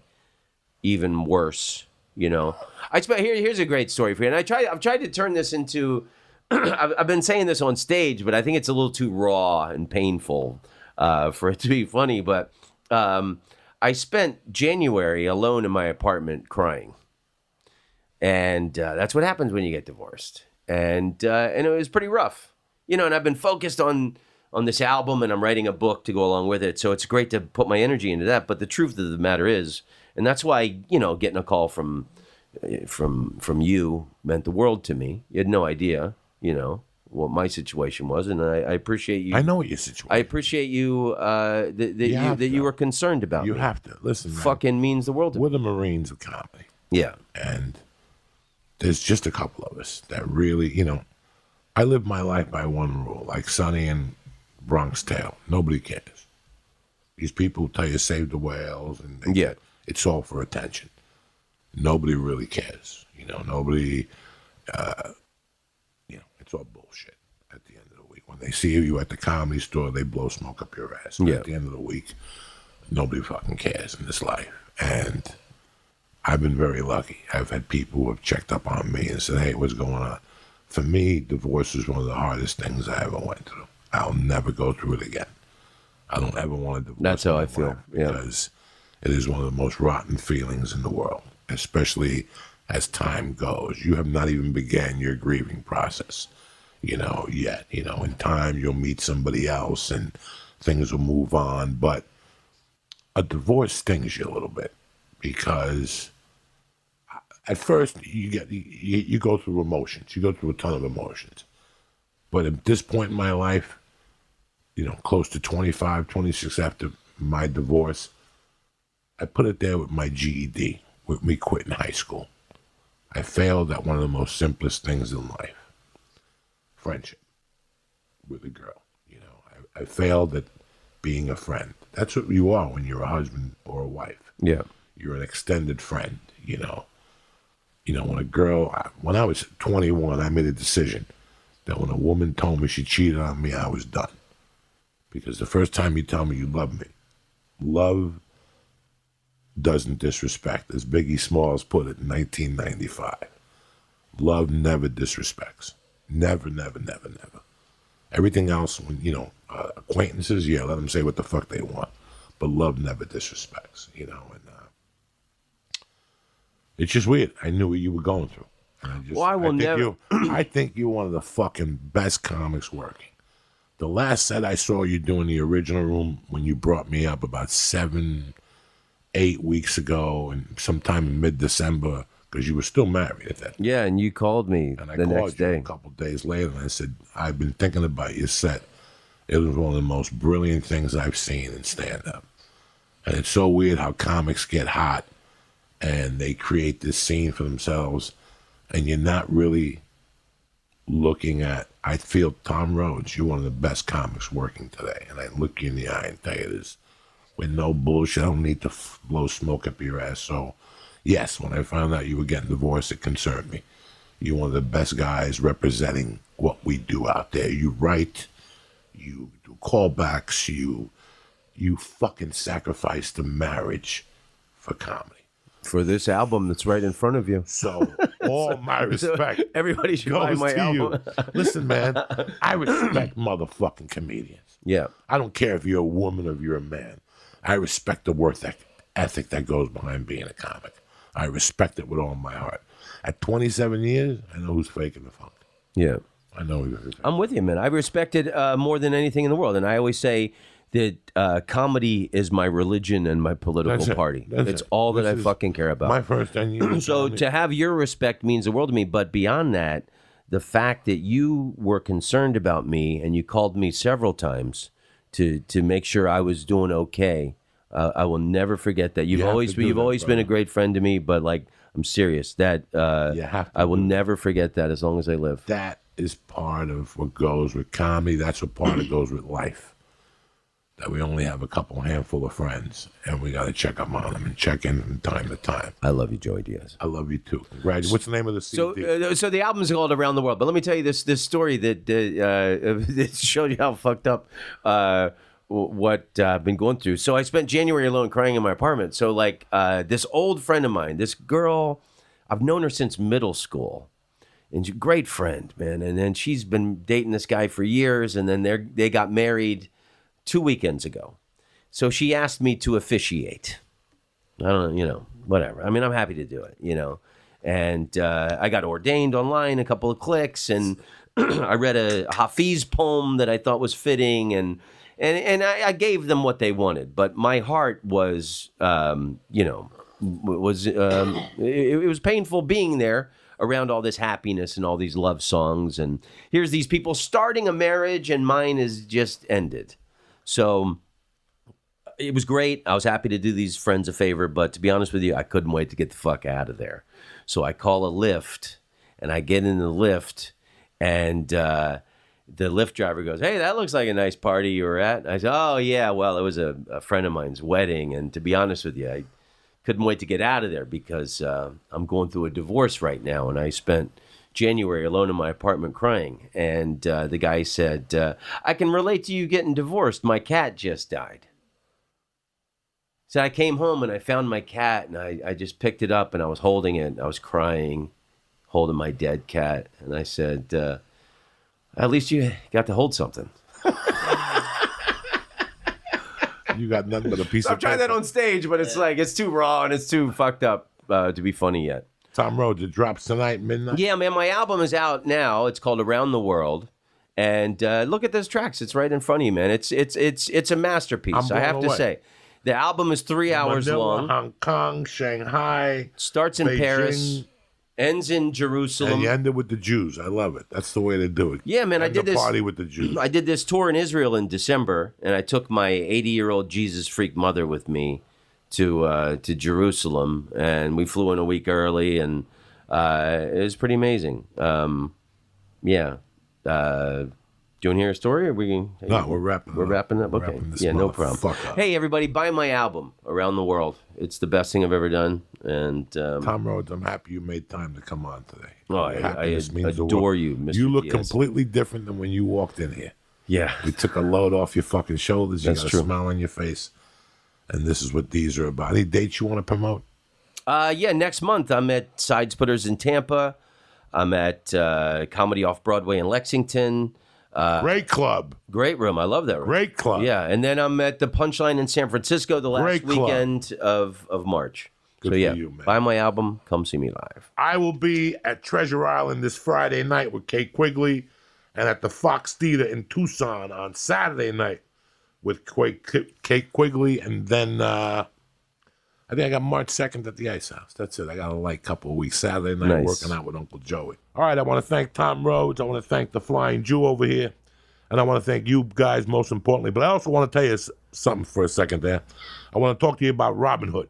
even worse, Here's a great story for you. And I've tried to turn this into I've been saying this on stage, but I think it's a little too raw and painful for it to be funny. But I spent January alone in my apartment crying. And that's what happens when you get divorced. And it was pretty rough. And I've been focused on this album, and I'm writing a book to go along with it. So it's great to put my energy into that. But the truth of the matter is, and that's why, getting a call from you meant the world to me. You had no idea, what my situation was, and I appreciate you. I know what your situation. I appreciate you that you were concerned about You me. have to listen. Man. Fucking means the world to me. We're the Marines of comedy. Yeah, and there's just a couple of us that really, I live my life by one rule, like Sonny and Bronx Tale. Nobody cares. These people tell you save the whales, and it's all for attention. Nobody really cares. Nobody, it's all bullshit at the end of the week. When they see you at the Comedy Store, they blow smoke up your ass. At the end of the week, nobody fucking cares in this life. And I've been very lucky. I've had people who have checked up on me and said, hey, what's going on? For me, divorce was one of the hardest things I ever went through. I'll never go through it again. I don't ever want to divorce. That's how I feel. Because it is one of the most rotten feelings in the world, especially as time goes. You have not even began your grieving process, yet. In time, you'll meet somebody else and things will move on. But a divorce stings you a little bit because at first you go through emotions. You go through a ton of emotions. But at this point in my life, close to 25, 26 after my divorce, I put it there with my GED, with me quitting high school. I failed at one of the most simplest things in life, friendship with a girl. I failed at being a friend. That's what you are when you're a husband or a wife. Yeah. You're an extended friend, when I was 21, I made a decision that when a woman told me she cheated on me, I was done. Because the first time you tell me you love me, love doesn't disrespect, as Biggie Smalls put it in 1995. Love never disrespects. Never, never, never, never. Everything else, when acquaintances, let them say what the fuck they want. But love never disrespects, and it's just weird. I knew what you were going through. I think you're one of the fucking best comics working. The last set I saw you do in the original room when you brought me up about 7-8 weeks ago, and sometime in mid-December, because you were still married at that time. Yeah, and you called me and the next day. A couple of days later, and I said, I've been thinking about your set. It was one of the most brilliant things I've seen in stand-up. And it's so weird how comics get hot, and they create this scene for themselves, and you're not really looking at, I feel, Tom Rhodes, you're one of the best comics working today. And I look you in the eye and tell you this, with no bullshit, I don't need to blow smoke up your ass. So, yes, when I found out you were getting divorced, it concerned me. You're one of the best guys representing what we do out there. You write, you do callbacks, you fucking sacrifice the marriage for comedy. For this album that's right in front of you. So, all my respect. Everybody should buy my album. Listen, man, I respect motherfucking comedians. Yeah. I don't care if you're a woman or if you're a man. I respect the work ethic that goes behind being a comic. I respect it with all my heart. At 27 years, I know who's faking the funk. Yeah. I know who's faking. I'm with you, man. I respect it more than anything in the world. And I always say that comedy is my religion and my political party. It's all that I fucking care about. My first 10 years. So to have your respect means the world to me. But beyond that, the fact that you were concerned about me and you called me several times to make sure I was doing okay, I will never forget that. You've always been a great friend to me. But like, I'm serious. That I will never forget that as long as I live. That is part of what goes with comedy. That's what part of goes with life. that we only have a handful of friends, and we got to check up on them and check in from time to time. I love you, Joey Diaz. I love you too. Congratulations. What's the name of the CD? So the album's called Around the World. But let me tell you this story that showed you how fucked up what I've been going through. So I spent January alone crying in my apartment. So like this old friend of mine, this girl, I've known her since middle school. And she's a great friend, man. And then she's been dating this guy for years, and then they got married 2 weekends ago. So she asked me to officiate. I don't know, whatever. I mean, I'm happy to do it, And I got ordained online, a couple of clicks, and I read a Hafiz poem that I thought was fitting, and I gave them what they wanted. But my heart was, it was painful being there around all this happiness and all these love songs. And here's these people starting a marriage, and mine is just ended. So it was great. I was happy to do these friends a favor, but to be honest with you, I couldn't wait to get the fuck out of there. So I call a Lyft, and I get in the Lyft, and the Lyft driver goes, "Hey, that looks like a nice party you were at." I said, "Oh, yeah, well, it was a friend of mine's wedding." And to be honest with you, I couldn't wait to get out of there because I'm going through a divorce right now, and I spent January alone in my apartment crying. And the guy said, "I can relate to you getting divorced. My cat just died." So I came home and I found my cat, and I just picked it up and I was holding it. And I was crying, holding my dead cat. And I said, "At least you got to hold something." You got nothing but a piece of I'm trying that on stage, but it's like, it's too raw and it's too fucked up to be funny yet. Tom Rhodes, it drops tonight, midnight? Yeah, man, my album is out now. It's called Around the World. And look at those tracks. It's right in front of you, man. It's a masterpiece, I have to say. The album is 3 hours Manila, long. Hong Kong, Shanghai. Starts in Beijing, Paris. Ends in Jerusalem. And you ended with the Jews. I love it. That's the way to do it. Yeah, man, I did this. Party with the Jews. I did this tour in Israel in December, and I took my 80-year-old Jesus freak mother with me to Jerusalem, and we flew in a week early, and it was pretty amazing. Yeah. Do you want to hear a story? Or No, we're wrapping We're wrapping up? Okay. Yeah, no problem. Hey, everybody, buy my album, Around the World. It's the best thing I've ever done. And Tom Rhodes, I'm happy you made time to come on today. Oh, I adore you, Mr. You look Diaz. Completely different than when you walked in here. Yeah. We took a load off your fucking shoulders. You That's got true. a smile on your face. And this is what these are about. Any dates you want to promote? Yeah, next month I'm at Side Splitters in Tampa. I'm at Comedy Off Broadway in Lexington. Great club. Great room. I love that room. Great club. Yeah, and then I'm at the Punchline in San Francisco the last Great club. weekend of March. Good so yeah, for you, man. buy my album. Come see me live. I will be at Treasure Island this Friday night with Kate Quigley, and at the Fox Theater in Tucson on Saturday night with Kate Quigley, and then I think I got March 2nd at the Ice House. That's it. I got a light couple of weeks. Saturday night Nice. working out with Uncle Joey. All right, I want to thank Tom Rhodes. I want to thank the Flying Jew over here. And I want to thank you guys most importantly. But I also want to tell you something for a second there. I want to talk to you about Robinhood.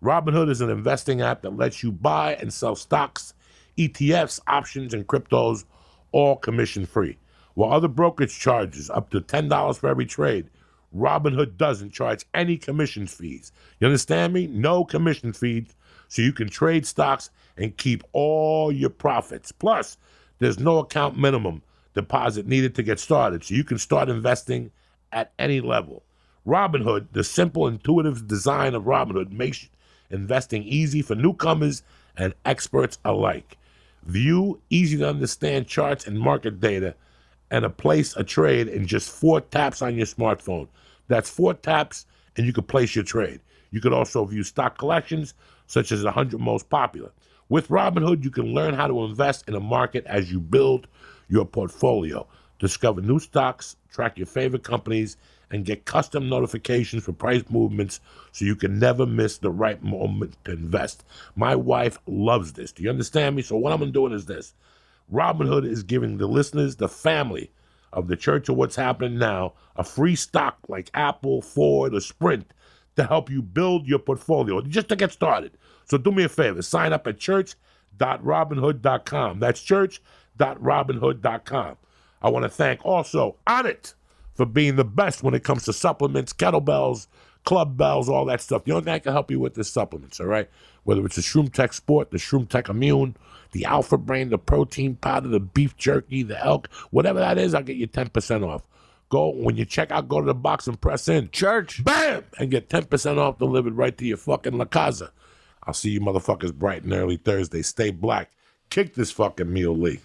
Robinhood is an investing app that lets you buy and sell stocks, ETFs, options, and cryptos, all commission-free. While other brokerage charges up to $10 for every trade, Robinhood doesn't charge any commission fees. You understand me? No commission fees, so you can trade stocks and keep all your profits. Plus, there's no account minimum deposit needed to get started, so you can start investing at any level. Robinhood, the simple, intuitive design of Robinhood makes investing easy for newcomers and experts alike. View easy-to-understand charts and market data and place a trade in just 4 taps on your smartphone. That's 4 taps, and you can place your trade. You could also view stock collections, such as the 100 most popular. With Robinhood, you can learn how to invest in a market as you build your portfolio. Discover new stocks, track your favorite companies, and get custom notifications for price movements so you can never miss the right moment to invest. My wife loves this. Do you understand me? So what I'm doing is this. Robinhood is giving the listeners, the family of the Church of What's Happening Now, a free stock like Apple, Ford, or Sprint to help you build your portfolio, just to get started. So do me a favor, sign up at church.robinhood.com. That's church.robinhood.com. I want to thank also Onnit for being the best when it comes to supplements, kettlebells, club bells, all that stuff. The only thing I can help you with is supplements, all right? Whether it's the Shroom Tech Sport, the Shroom Tech Immune, the Alpha Brain, the protein powder, the beef jerky, the elk, whatever that is, I'll get you 10% off. Go, when you check out, go to the box and press in. Church. Bam! And get 10% off delivered right to your fucking La Casa. I'll see you motherfuckers bright and early Thursday. Stay black. Kick this fucking Meal Lee.